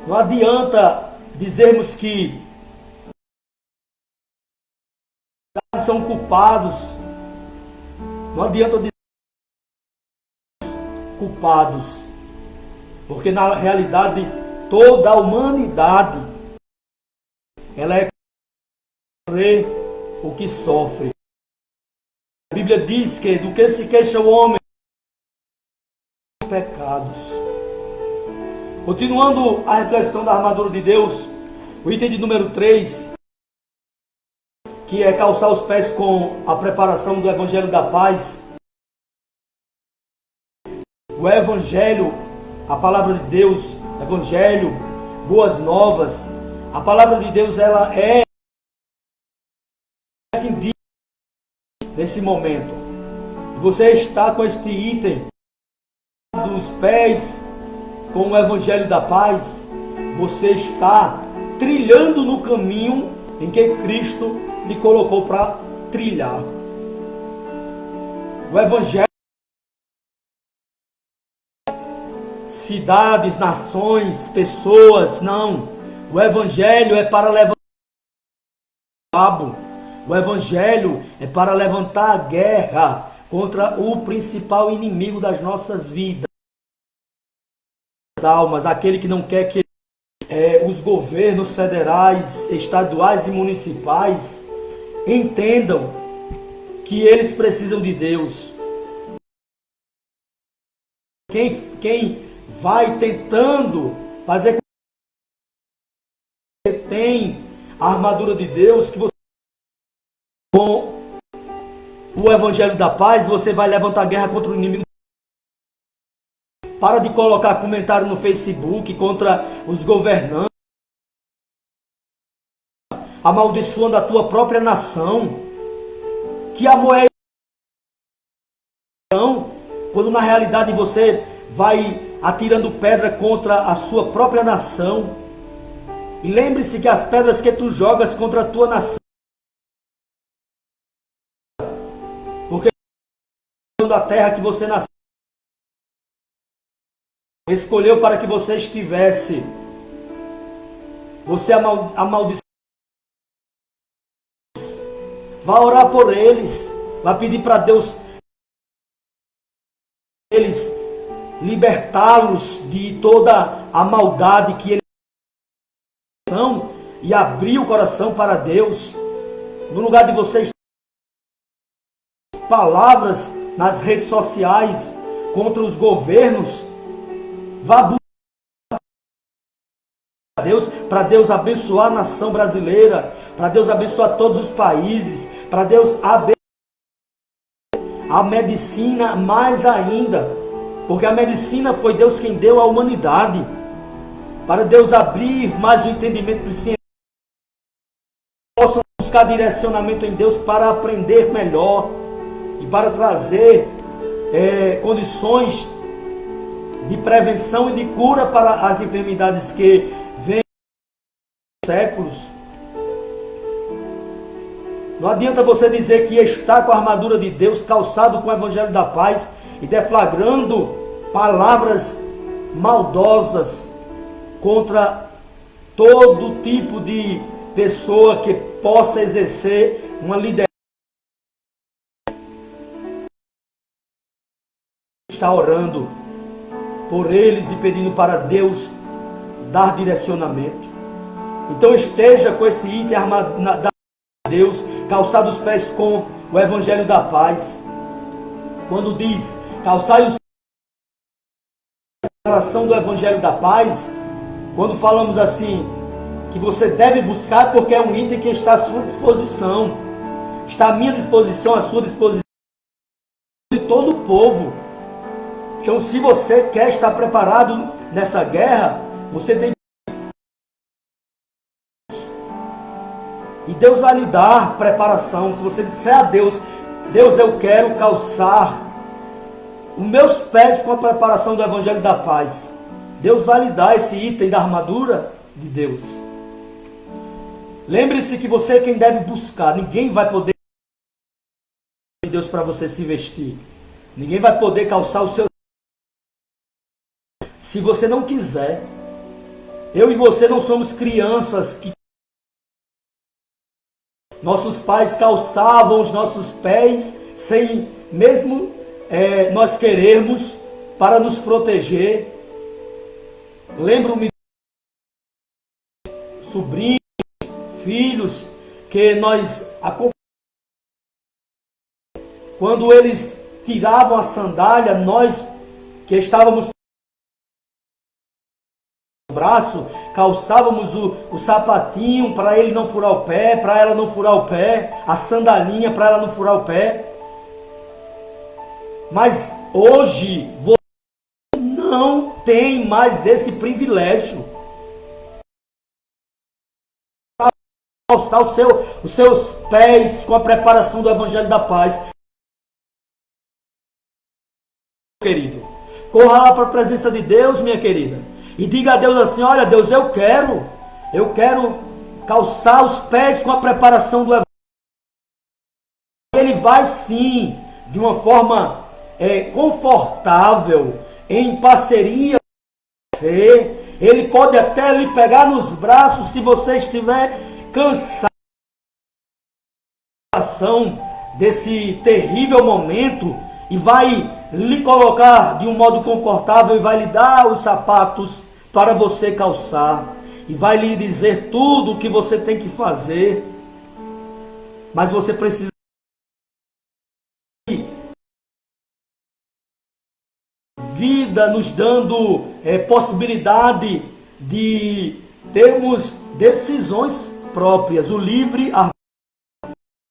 Não adianta dizermos que são culpados. Não adianta dizer culpados. Porque na realidade toda a humanidade ela é o que sofre. A Bíblia diz que do que se queixa o homem pecados. Continuando a reflexão da armadura de Deus, o item de número 3, que é calçar os pés com a preparação do Evangelho da Paz. O Evangelho, a palavra de Deus, Evangelho, boas novas, a palavra de Deus ela é assim nesse momento. Você está com este item dos pés com o Evangelho da Paz, você está trilhando no caminho em que Cristo lhe colocou para trilhar. O Evangelho, cidades, nações, pessoas, não. O Evangelho é para levantar o diabo. O Evangelho é para levantar a guerra contra o principal inimigo das nossas vidas. Almas, aquele que não quer que os governos federais, estaduais e municipais entendam que eles precisam de Deus. Quem vai tentando fazer com que tem a armadura de Deus, que você com o Evangelho da Paz, você vai levantar guerra contra o inimigo. Para de colocar comentário no Facebook contra os governantes, amaldiçoando a tua própria nação. Que amor é esse? Quando na realidade você vai atirando pedra contra a sua própria nação. E lembre-se que as pedras que tu jogas contra a tua nação, porque a terra que você nasceu, escolheu para que você estivesse. Você amaldiçoou. Vá orar por eles. Vai pedir para Deus eles libertá-los de toda a maldade que eles são e abrir o coração para Deus. No lugar de vocês palavras nas redes sociais contra os governos, vá buscar Deus, para Deus abençoar a nação brasileira, para Deus abençoar todos os países, para Deus abençoar a medicina mais ainda, porque a medicina foi Deus quem deu à humanidade, para Deus abrir mais o entendimento dos cientistas, possam buscar direcionamento em Deus para aprender melhor e para trazer condições de prevenção e de cura para as enfermidades que vêm há séculos. Não adianta você dizer que está com a armadura de Deus, calçado com o Evangelho da Paz e deflagrando palavras maldosas contra todo tipo de pessoa que possa exercer uma liderança. Está orando por eles e pedindo para Deus dar direcionamento. Então esteja com esse item da Deus, calçado os pés com o Evangelho da Paz. Quando diz calçai os declaração do Evangelho da Paz, quando falamos assim, que você deve buscar porque é um item que está à sua disposição, está à minha disposição, à sua disposição, de todo o povo. Então, se você quer estar preparado nessa guerra, você tem que... E Deus vai lhe dar preparação. Se você disser a Deus, Deus, eu quero calçar os meus pés com a preparação do Evangelho da Paz, Deus vai lhe dar esse item da armadura de Deus. Lembre-se que você é quem deve buscar. Ninguém vai poder de Deus para você se vestir. Ninguém vai poder calçar o seu. Se você não quiser. Eu e você não somos crianças que nossos pais calçavam os nossos pés sem mesmo nós querermos. para nos proteger. Lembro-me de sobrinhos, filhos, que nós acompanhamos. Quando eles tiravam a sandália, nós que estávamos no braço, calçávamos o sapatinho para ele não furar o pé, para ela não furar o pé, a sandalinha para ela não furar o pé. Mas hoje você não tem mais esse privilégio. Calçar os seus pés com a preparação do Evangelho da Paz. Querido, corra lá para a presença de Deus, minha querida, e diga a Deus assim: olha, Deus, eu quero calçar os pés com a preparação do Evangelho. Ele vai sim, de uma forma confortável, em parceria com você. Ele pode até lhe pegar nos braços se você estiver cansado desse terrível momento, e vai lhe colocar de um modo confortável e vai lhe dar os sapatos para você calçar e vai lhe dizer tudo o que você tem que fazer. Mas você precisa vida nos dando possibilidade de termos decisões próprias, o livre arbítrio.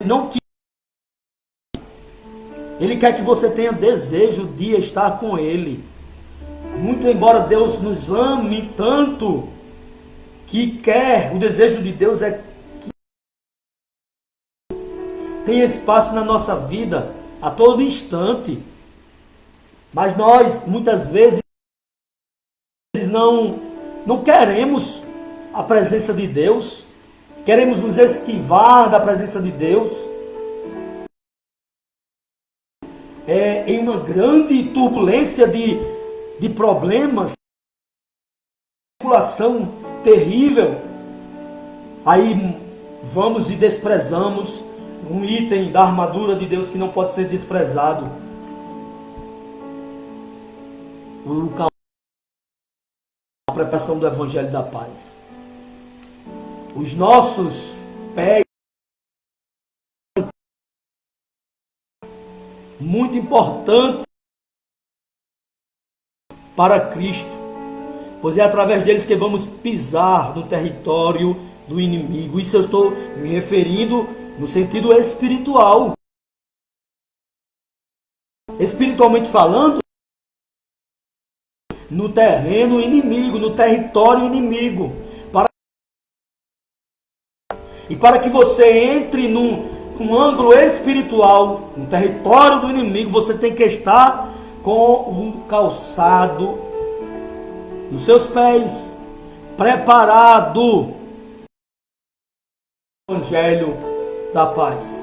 Não te... Ele quer que você tenha desejo de estar com Ele. Muito embora Deus nos ame tanto, que quer, o desejo de Deus é que tenha espaço na nossa vida a todo instante. Mas nós, muitas vezes, não queremos a presença de Deus, queremos nos esquivar da presença de Deus. Em uma grande turbulência de problemas, manipulação terrível, aí vamos e desprezamos um item da armadura de Deus que não pode ser desprezado. A preparação do Evangelho da Paz. Os nossos pés, muito importante para Cristo, pois é através deles que vamos pisar no território do inimigo. Isso eu estou me referindo no sentido espiritual. Espiritualmente falando, no terreno inimigo, no território inimigo. Para que você entre num ângulo espiritual, no território do inimigo, você tem que estar com um calçado nos seus pés, preparado o Evangelho da Paz.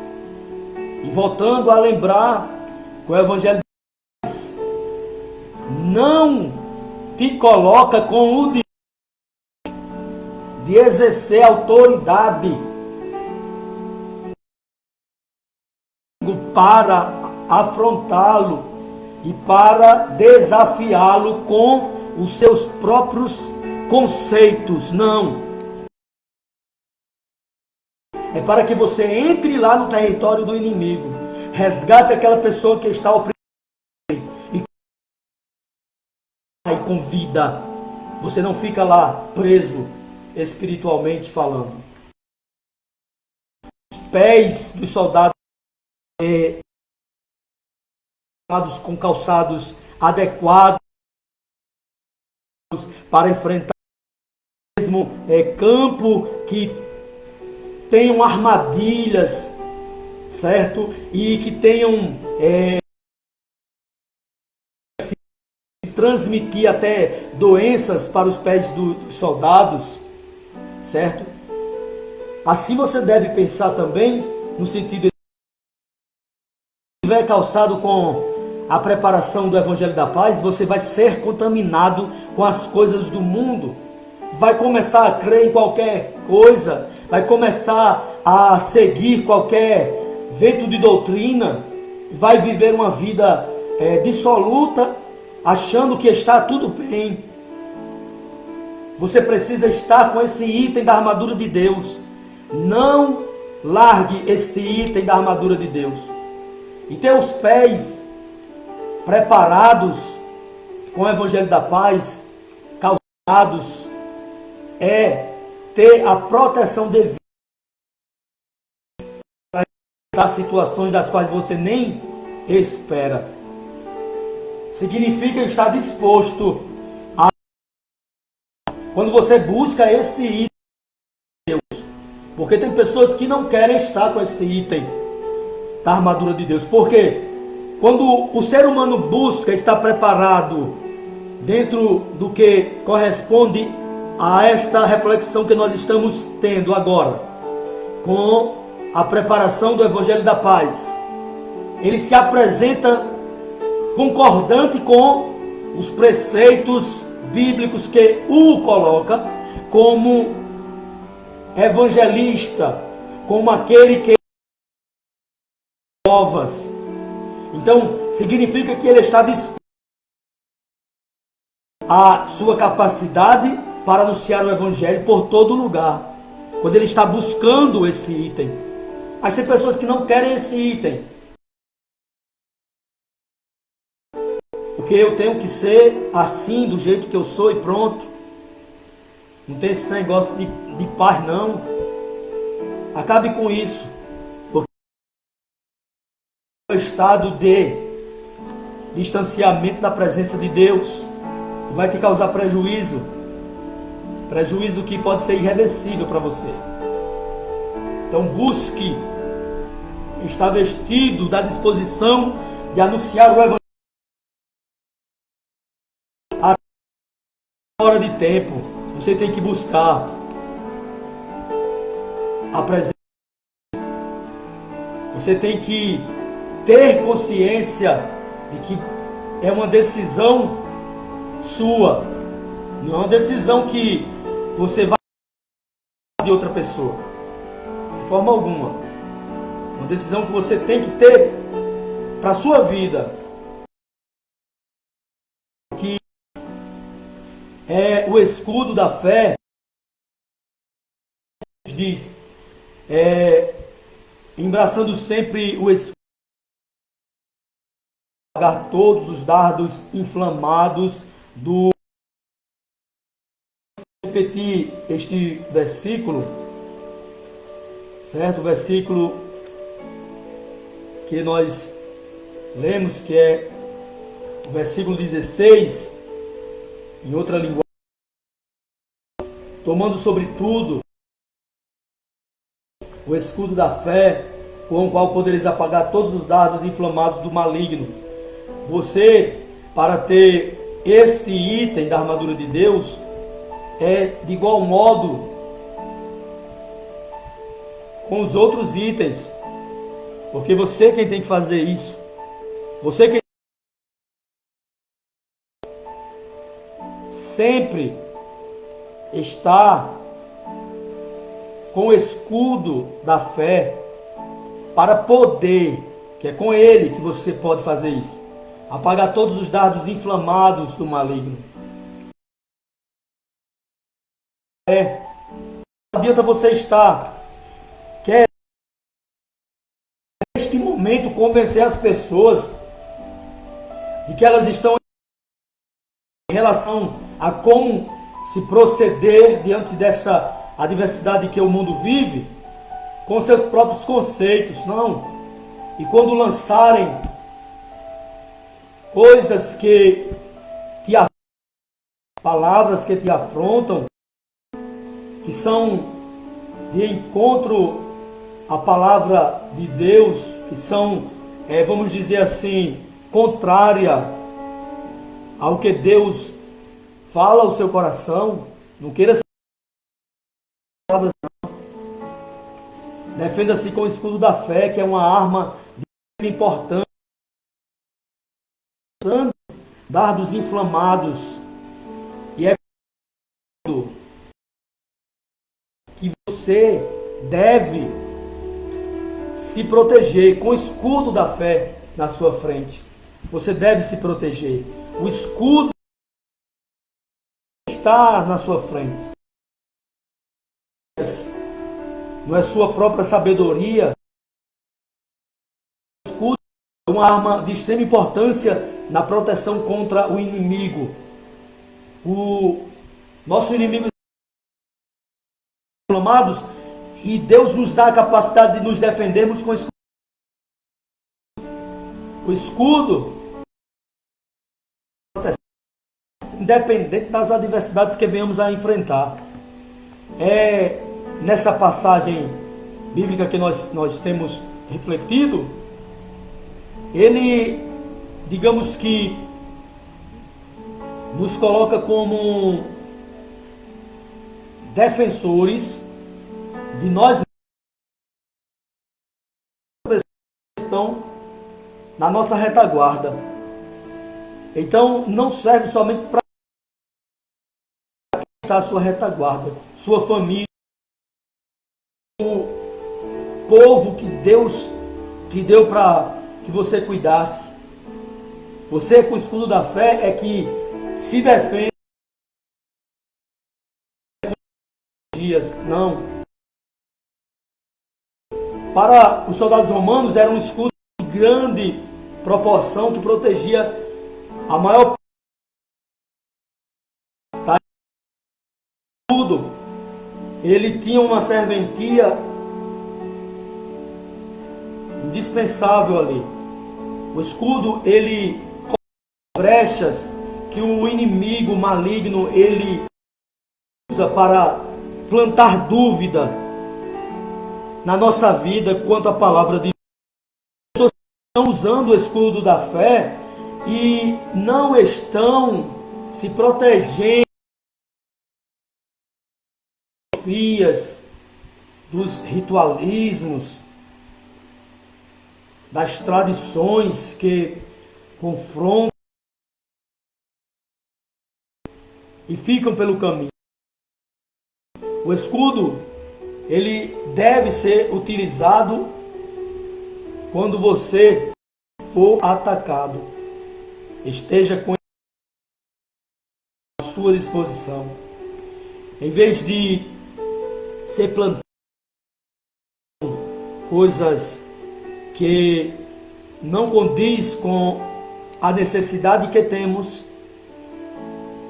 E voltando a lembrar que o Evangelho da Paz não te coloca com o direito de exercer autoridade para afrontá-lo e para desafiá-lo com os seus próprios conceitos. Não. É para que você entre lá no território do inimigo, resgate aquela pessoa que está oprimida e convida. Você não fica lá preso espiritualmente falando. Os pés dos soldados com calçados adequados para enfrentar o mesmo campo, que tenham armadilhas, certo? E que tenham se transmitir até doenças para os pés dos soldados, certo? Assim você deve pensar também no sentido, se estiver calçado com a preparação do Evangelho da Paz, você vai ser contaminado com as coisas do mundo, vai começar a crer em qualquer coisa, vai começar a seguir qualquer vento de doutrina, vai viver uma vida dissoluta, achando que está tudo bem. Você precisa estar com esse item da armadura de Deus. Não largue este item da armadura de Deus. E ter os pés preparados com o Evangelho da Paz, calçados, é ter a proteção devida para situações das quais você nem espera. Significa estar disposto a... Quando você busca esse item de Deus, porque tem pessoas que não querem estar com esse item da armadura de Deus. Por quê? Quando o ser humano busca estar preparado dentro do que corresponde a esta reflexão que nós estamos tendo agora, com a preparação do Evangelho da Paz, ele se apresenta concordante com os preceitos bíblicos que o coloca como evangelista, como aquele que novas. Então, significa que ele está disposto a sua capacidade para anunciar o Evangelho por todo lugar, quando ele está buscando esse item. Mas tem pessoas que não querem esse item, porque eu tenho que ser assim, do jeito que eu sou e pronto. Não tem esse negócio de paz, não. Acabe com isso, porque é o estado de distanciamento da presença de Deus vai te causar prejuízo que pode ser irreversível para você. Então busque estar vestido da disposição de anunciar o Evangelho a hora de tempo. Você tem que buscar a presença. Você tem que ter consciência de que é uma decisão sua, não é uma decisão que você vai de outra pessoa, de forma alguma. Uma decisão que você tem que ter para a sua vida, que é o escudo da fé. Diz, embraçando sempre o escudo, apagar todos os dardos inflamados do... Repetir este versículo, certo? O versículo que nós lemos, que é o versículo 16, em outra linguagem: tomando sobretudo o escudo da fé, com o qual podereis apagar todos os dardos inflamados do maligno. Você, para ter este item da armadura de Deus, é de igual modo com os outros itens, porque você quem tem que fazer isso. Você que sempre está com o escudo da fé para poder, que é com ele que você pode fazer isso, apagar todos os dardos inflamados do maligno. Não adianta você estar querendo neste momento convencer as pessoas de que elas estão em relação a como se proceder diante desta adversidade que o mundo vive, com seus próprios conceitos, não. E quando lançarem coisas que te afrontam, palavras que te afrontam, que são de encontro à palavra de Deus, que são, vamos dizer assim, contrária ao que Deus fala ao seu coração, não queira ser palavras, não. Defenda-se com o escudo da fé, que é uma arma de importância, dardos inflamados, e é que você deve se proteger com o escudo da fé na sua frente. Você deve se proteger. O escudo está na sua frente. Não é sua própria sabedoria. O escudo é uma arma de extrema importância na proteção contra o inimigo. O nosso inimigo inflamados, e Deus nos dá a capacidade de nos defendermos com o escudo. O escudo, independente das adversidades que venhamos a enfrentar. É nessa passagem bíblica que nós temos refletido, ele, digamos que, nos coloca como defensores de nós que estão na nossa retaguarda. Então, não serve somente para estar a sua retaguarda, sua família, o povo que Deus te deu para que você cuidasse. Você, com o escudo da fé, é que se defende dias. Não. Para os soldados romanos era um escudo de grande proporção que protegia a maior parte. Tudo. Ele tinha uma serventia indispensável ali. O escudo, ele cobre brechas que o inimigo maligno ele usa para plantar dúvida na nossa vida quanto à palavra de Deus. As pessoas estão usando o escudo da fé e não estão se protegendo dos ritualismos, das tradições que confrontam e ficam pelo caminho. O escudo, ele deve ser utilizado quando você for atacado. Esteja com a sua disposição. Em vez de ser plantado coisas que não condiz com a necessidade que temos,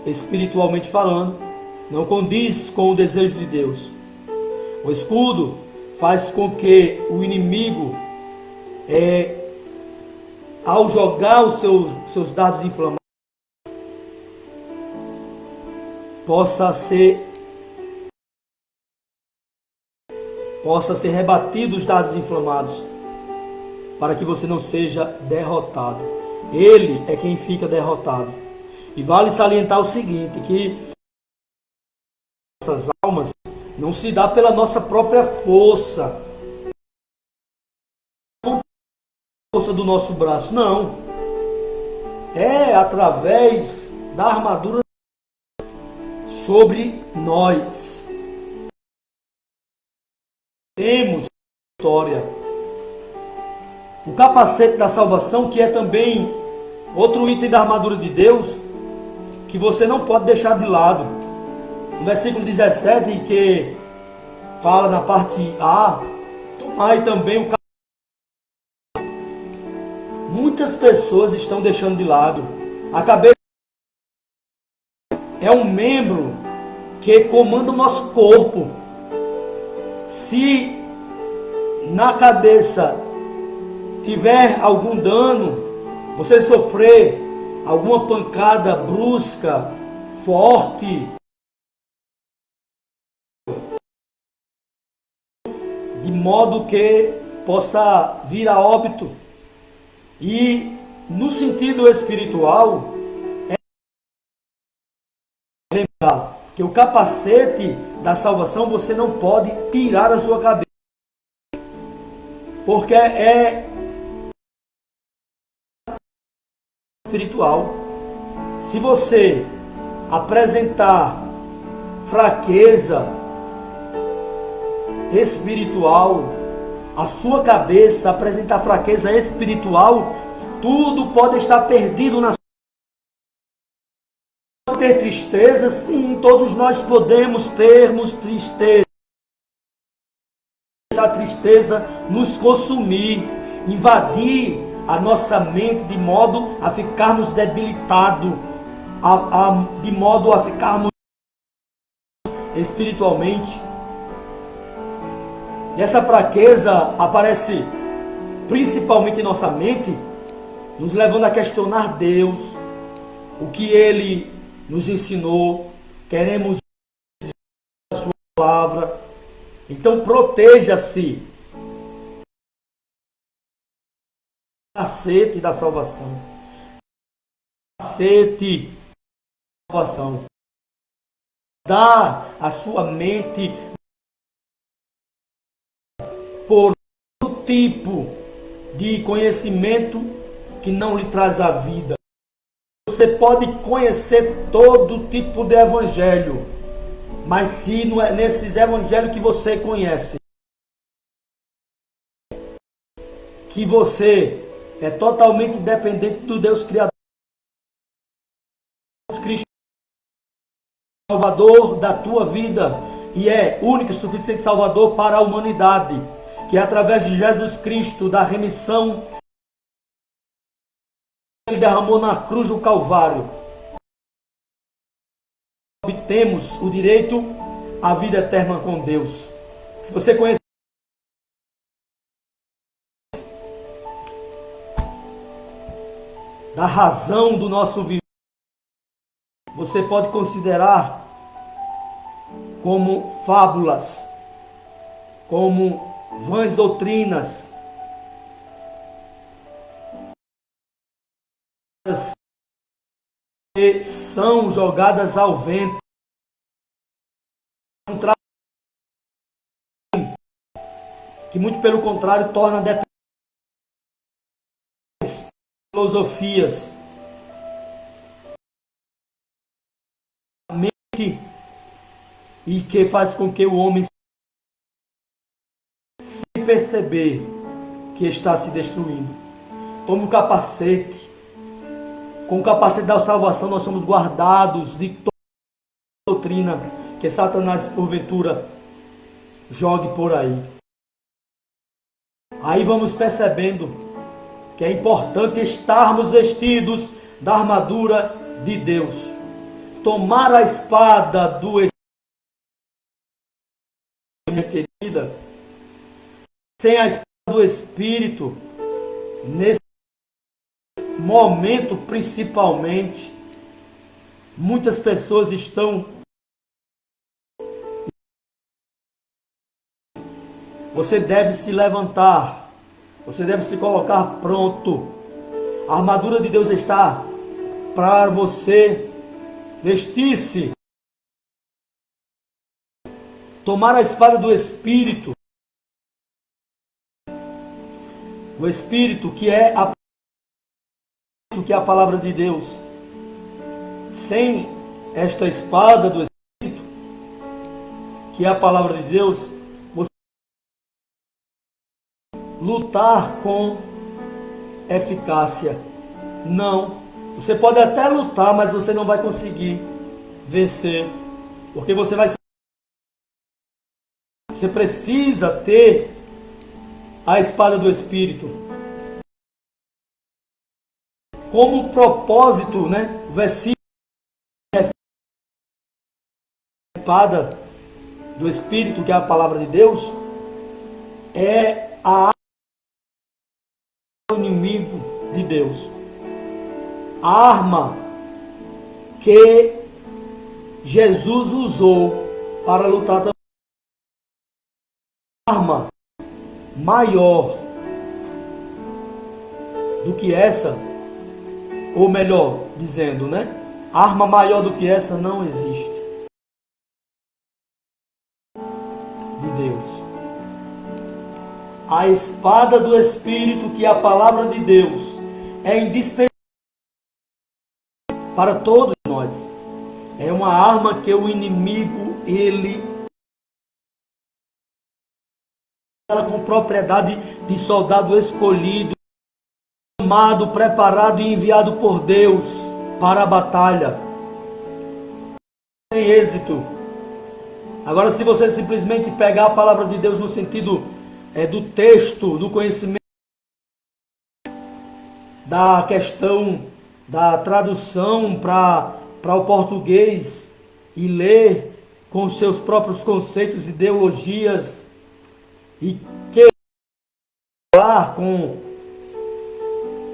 espiritualmente falando, não condiz com o desejo de Deus. O escudo faz com que o inimigo, ao jogar os seus dardos inflamados, possa ser rebatido os dardos inflamados, para que você não seja derrotado. Ele é quem fica derrotado. E vale salientar o seguinte, que nossas almas não se dá pela nossa própria força, não força do nosso braço, não. É através da armadura sobre nós. Temos história. O capacete da salvação, que é também outro item da armadura de Deus, que você não pode deixar de lado. O versículo 17, que fala na parte A, tomai também o capacete. Muitas pessoas estão deixando de lado. A cabeça é um membro que comanda o nosso corpo. Se na cabeça tiver algum dano, você sofrer alguma pancada brusca, forte, de modo que possa vir a óbito. E no sentido espiritual, é lembrar que o capacete da salvação você não pode tirar da sua cabeça, porque é espiritual. Se você apresentar fraqueza espiritual, a sua cabeça apresentar fraqueza espiritual, tudo pode estar perdido na sua vida. Ter tristeza, sim, todos nós podemos termos tristeza. A tristeza nos consumir, invadir a nossa mente de modo a ficarmos debilitados, de modo a ficarmos espiritualmente. E essa fraqueza aparece principalmente em nossa mente, nos levando a questionar Deus, o que Ele nos ensinou, queremos a sua palavra. Então proteja-se do capacete da salvação. Capacete da salvação. Dá a sua mente por todo tipo de conhecimento que não lhe traz a vida. Você pode conhecer todo tipo de evangelho, mas se não é nesses evangelhos que você conhece, que você é totalmente dependente do Deus Criador, Cristo, Salvador da tua vida, e é único e suficiente Salvador para a humanidade, que é através de Jesus Cristo, da remissão que Ele derramou na cruz do Calvário, obtemos o direito à vida eterna com Deus. Se você conhece da razão do nosso viver, você pode considerar como fábulas, como vãs doutrinas, que são jogadas ao vento, que muito pelo contrário torna dependentes filosofias, mente, e que faz com que o homem, sem perceber que está se destruindo, tome um capacete. Com o capacete da salvação nós somos guardados de toda doutrina que Satanás porventura jogue por aí. Aí vamos percebendo que é importante estarmos vestidos da armadura de Deus. Tomar a espada do Espírito, minha querida, sem a espada do Espírito, nesse momento principalmente, muitas pessoas estão. Você deve se levantar, você deve se colocar pronto. A armadura de Deus está para você vestir-se, tomar a espada do Espírito, o Espírito que é a palavra de Deus. Sem esta espada do Espírito, que é a palavra de Deus, você lutar com eficácia. Não. Você pode até lutar, mas você não vai conseguir vencer, porque você precisa ter a espada do Espírito como propósito, né? O versículo, a espada do Espírito, que é a palavra de Deus, é a arma do inimigo de Deus. A arma que Jesus usou para lutar também. Arma maior do que essa, ou melhor dizendo, né? Arma maior do que essa não existe. De Deus. A espada do Espírito, que é a palavra de Deus, é indispensável para todos nós. É uma arma que o inimigo, ele ela com propriedade de soldado escolhido, chamado, preparado e enviado por Deus para a batalha. Tem êxito. Agora, se você simplesmente pegar a palavra de Deus no sentido do texto, do conhecimento, da questão da tradução para o português e ler com os seus próprios conceitos, ideologias e falar com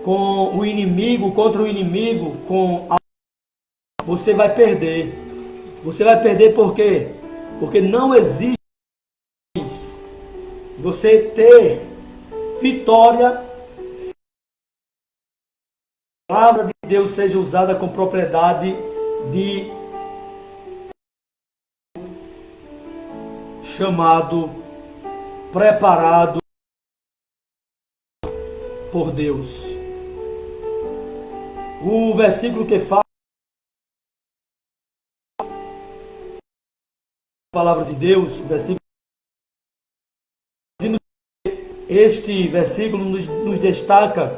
o inimigo, contra o inimigo, você vai perder. Você vai perder por quê? Porque não existe você ter vitória se a palavra de Deus seja usada com propriedade de chamado, preparado por Deus. O versículo que fala a palavra de Deus, o versículo, este versículo nos destaca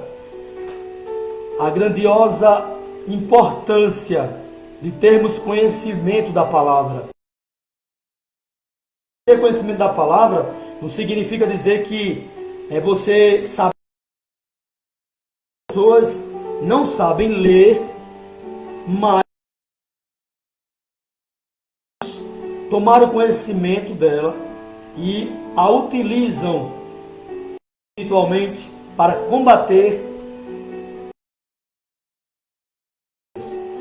a grandiosa importância de termos conhecimento da palavra. Ter conhecimento da palavra não significa dizer que você sabe. As pessoas não sabem ler, mas tomaram conhecimento dela e a utilizam espiritualmente para combater.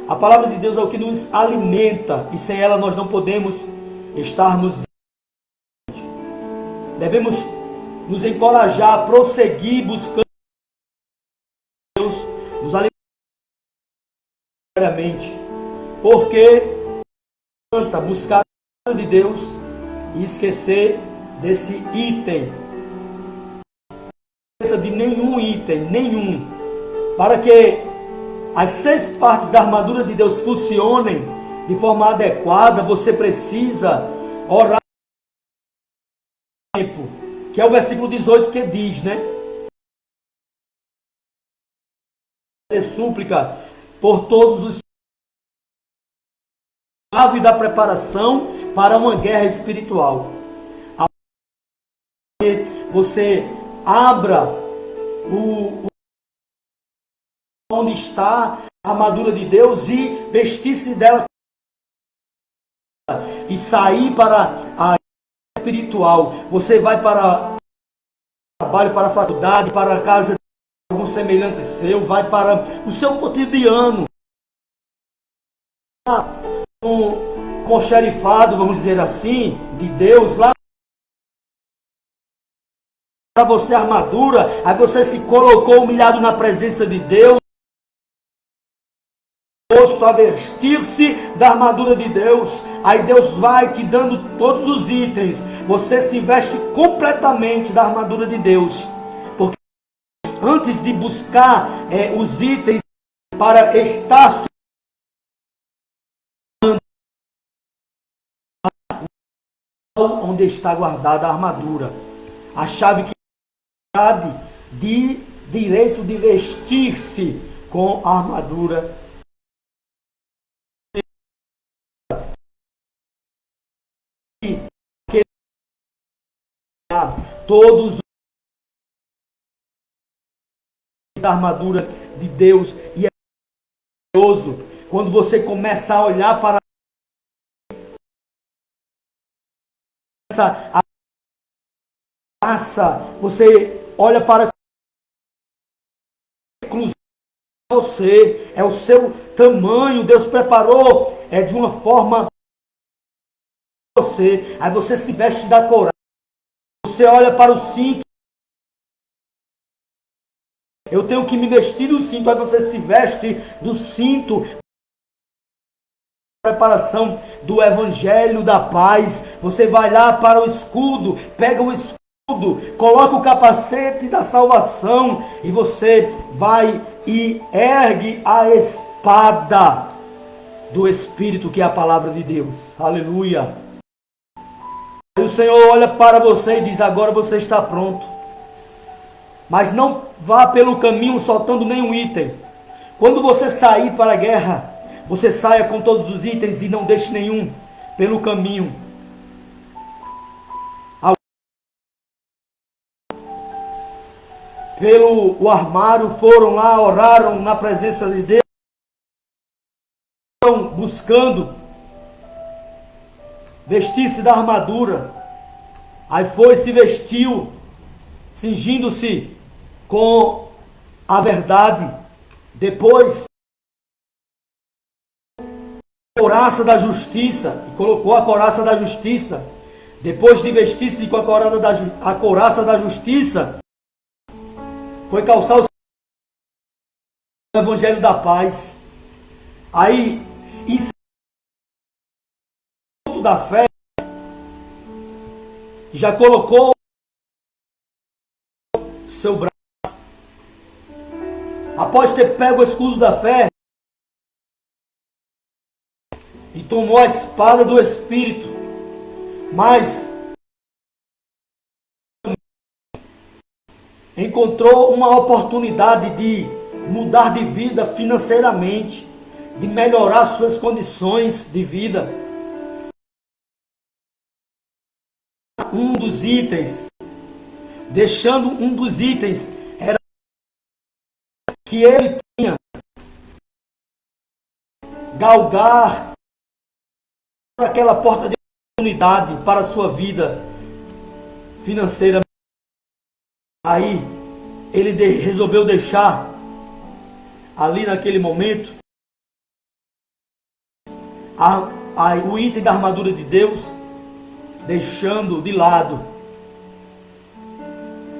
A palavra de Deus é o que nos alimenta e sem ela nós não podemos estarmos. Devemos nos encorajar a prosseguir buscando Deus, nos alimentar diariamente, porque tenta buscar a palavra de Deus e esquecer desse item. Não esqueça de nenhum item, para que as 6 partes da armadura de Deus funcionem de forma adequada. Você precisa orar, que é o versículo 18 que diz, né? Súplica por todos os chave da preparação para uma guerra espiritual. Você abra onde está a armadura de Deus e vestir-se dela e sair para a espiritual. Você vai para o trabalho, para a faculdade, para a casa de algum semelhante seu, vai para o seu cotidiano com o xerifado, vamos dizer assim, de Deus lá para você a armadura. Aí você se colocou humilhado na presença de Deus, disposto a vestir-se da armadura de Deus. Aí Deus vai te dando todos os itens. Você se veste completamente da armadura de Deus, porque antes de buscar os itens para estar onde está guardada a armadura, a chave que de direito de vestir-se com a armadura. Todos os da armadura de Deus, e é maravilhoso quando você começa a olhar para essa raça, você olha para exclusivo você, é o seu tamanho, Deus preparou de uma forma você, aí você se veste da coragem, você olha para o cinto, eu tenho que me vestir do cinto, aí você se veste do cinto, preparação do evangelho da paz. Você vai lá para o escudo, pega o escudo, coloca o capacete da salvação e você vai e ergue a espada do Espírito, que é a palavra de Deus. Aleluia. E o Senhor olha para você e diz: agora você está pronto. mas não vá pelo caminho soltando nenhum item. Quando você sair para a guerra, você saia com todos os itens e não deixe nenhum pelo caminho. Pelo o armário, foram lá, oraram na presença de Deus, foram buscando vestir-se da armadura. Aí foi, se vestiu, cingindo-se com a verdade. Depois, a couraça da justiça, e colocou a couraça da justiça. Depois de vestir-se com a couraça da justiça, foi calçar o evangelho da paz. Aí, isso da fé, já colocou seu braço. Após ter pego o escudo da fé e tomou a espada do Espírito, mas encontrou uma oportunidade de mudar de vida financeiramente, de melhorar suas condições de vida. Um dos itens, deixando um dos itens, era que ele tinha galgar aquela porta de oportunidade para a sua vida financeira. Aí ele resolveu deixar ali naquele momento o item da armadura de Deus, deixando de lado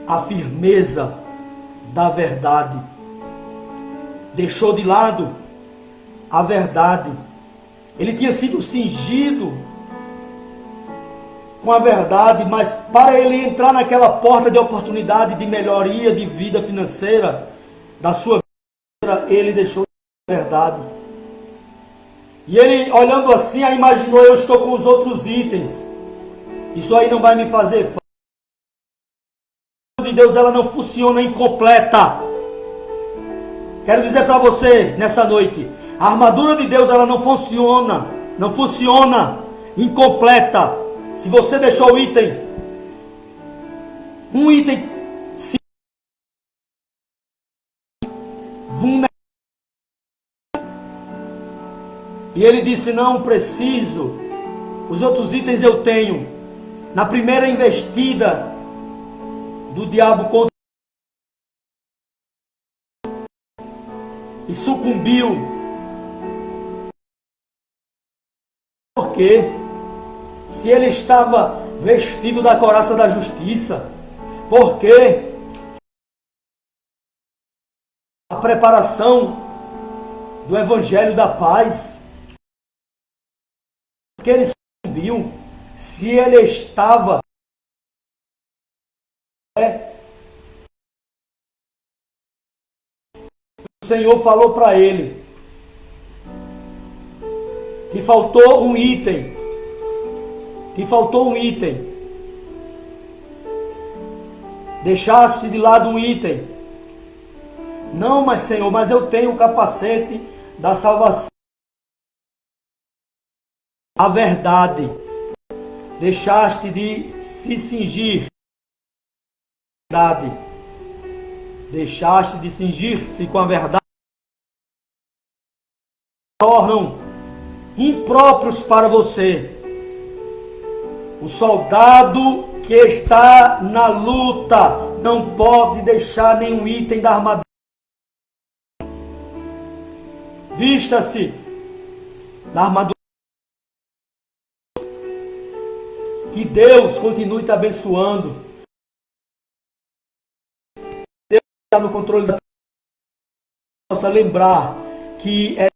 a firmeza da verdade. Deixou de lado a verdade. Ele tinha sido cingido com a verdade, mas para ele entrar naquela porta de oportunidade de melhoria de vida financeira da sua vida, ele deixou a verdade. E ele, olhando assim, imaginou: eu estou com os outros itens, isso aí não vai me fazer falta. A armadura de Deus, ela não funciona incompleta. Quero dizer para você nessa noite, a armadura de Deus, ela não funciona incompleta. Se você deixou o item, um item vulnerável, e ele disse: não preciso, os outros itens eu tenho. Na primeira investida do diabo contra e sucumbiu. Por quê? Se ele estava vestido da couraça da justiça, porque a preparação do evangelho da paz, que ele subiu, se ele estava o Senhor falou para ele que faltou um item. Deixaste de lado um item. Não, mas Senhor, mas eu tenho o capacete da salvação. A verdade. Deixaste de se cingir. Verdade. Deixaste de cingir-se com a verdade. Tornam impróprios para você. O soldado que está na luta não pode deixar nenhum item da armadura. Vista-se da armadura. Que Deus continue te abençoando. Deus está no controle da possa lembrar que é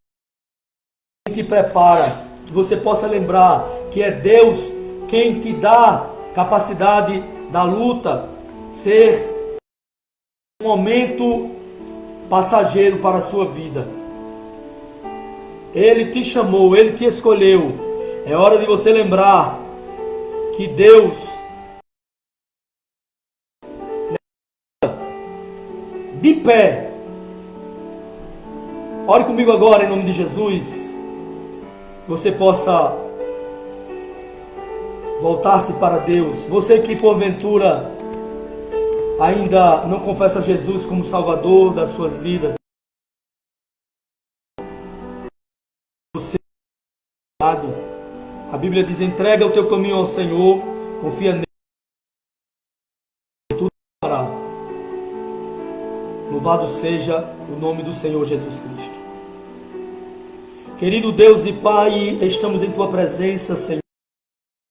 quem te prepara, que você possa lembrar que é Deus quem te dá capacidade da luta ser um momento passageiro para a sua vida. Ele te chamou, Ele te escolheu. É hora de você lembrar que Deus pé. Ore comigo agora em nome de Jesus. Que você possa voltar-se para Deus. Você que porventura ainda não confessa Jesus como Salvador das suas vidas. Você, a Bíblia diz: entrega o teu caminho ao Senhor, confia nele, tudo fará. Louvado seja o nome do Senhor Jesus Cristo. Querido Deus e Pai, estamos em Tua presença, Senhor.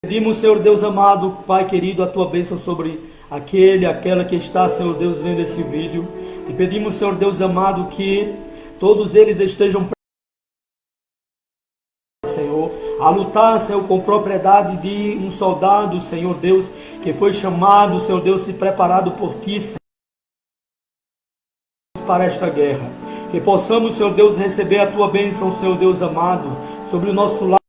Pedimos, Senhor Deus amado, Pai querido, a Tua bênção sobre aquela que está, Senhor Deus, vendo esse vídeo. E pedimos, Senhor Deus amado, que todos eles estejam, Senhor, a lutar, Senhor, com propriedade de um soldado, Senhor Deus, que foi chamado, Senhor Deus, e preparado por Ti, Senhor, para esta guerra. Que possamos, Senhor Deus, receber a Tua bênção, Senhor Deus amado, sobre o nosso lado,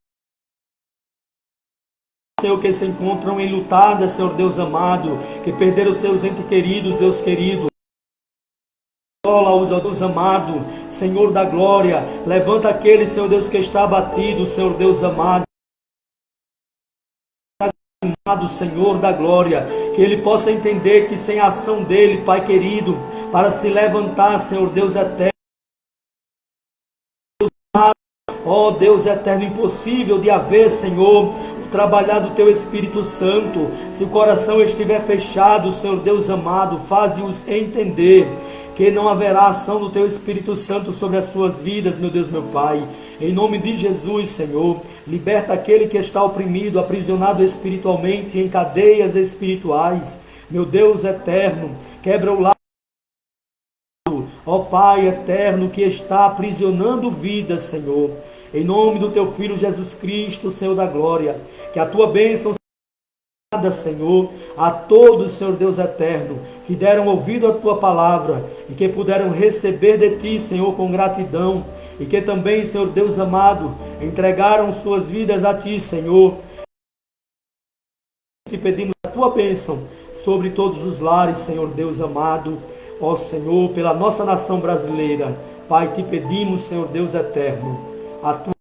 Senhor, que se encontram enlutadas, Senhor Deus amado, que perderam seus entes queridos, Deus querido. Os Deus amado, Senhor da glória, levanta aquele, Senhor Deus, que está abatido, Senhor Deus amado, Senhor da glória, que ele possa entender que sem a ação dele, Pai querido, para se levantar, Senhor Deus eterno, ó Deus eterno, impossível de haver, Senhor, o trabalhar do Teu Espírito Santo. Se o coração estiver fechado, Senhor Deus amado, faze-os entender que não haverá ação do Teu Espírito Santo sobre as suas vidas, meu Deus, meu Pai. Em nome de Jesus, Senhor, liberta aquele que está oprimido, aprisionado espiritualmente, em cadeias espirituais. Meu Deus eterno, quebra o laço, ó Pai eterno, que está aprisionando vidas, Senhor. Em nome do Teu Filho Jesus Cristo, Senhor da glória, que a Tua bênção Senhor, a todos, Senhor Deus eterno, que deram ouvido à Tua palavra e que puderam receber de Ti, Senhor, com gratidão, e que também, Senhor Deus amado, entregaram suas vidas a Ti, Senhor. Te pedimos a Tua bênção sobre todos os lares, Senhor Deus amado, ó Senhor, pela nossa nação brasileira. Pai, Te pedimos, Senhor Deus eterno, a Tua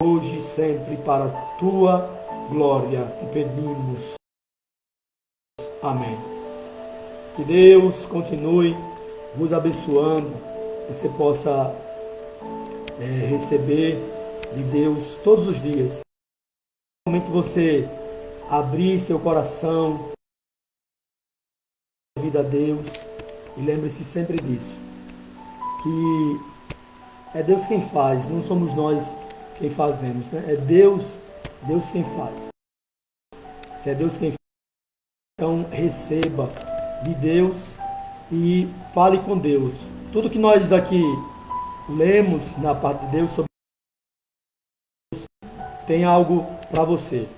hoje e sempre para a Tua glória, Te pedimos. Amém. Que Deus continue vos abençoando, que você possa receber de Deus todos os dias. Somente você abrir seu coração, vida a Deus, e lembre-se sempre disso, que é Deus quem faz, não somos nós quem fazemos, né? É Deus quem faz. Se é Deus quem faz, então receba de Deus e fale com Deus. Tudo que nós aqui lemos na parte de Deus sobre Deus, tem algo para você.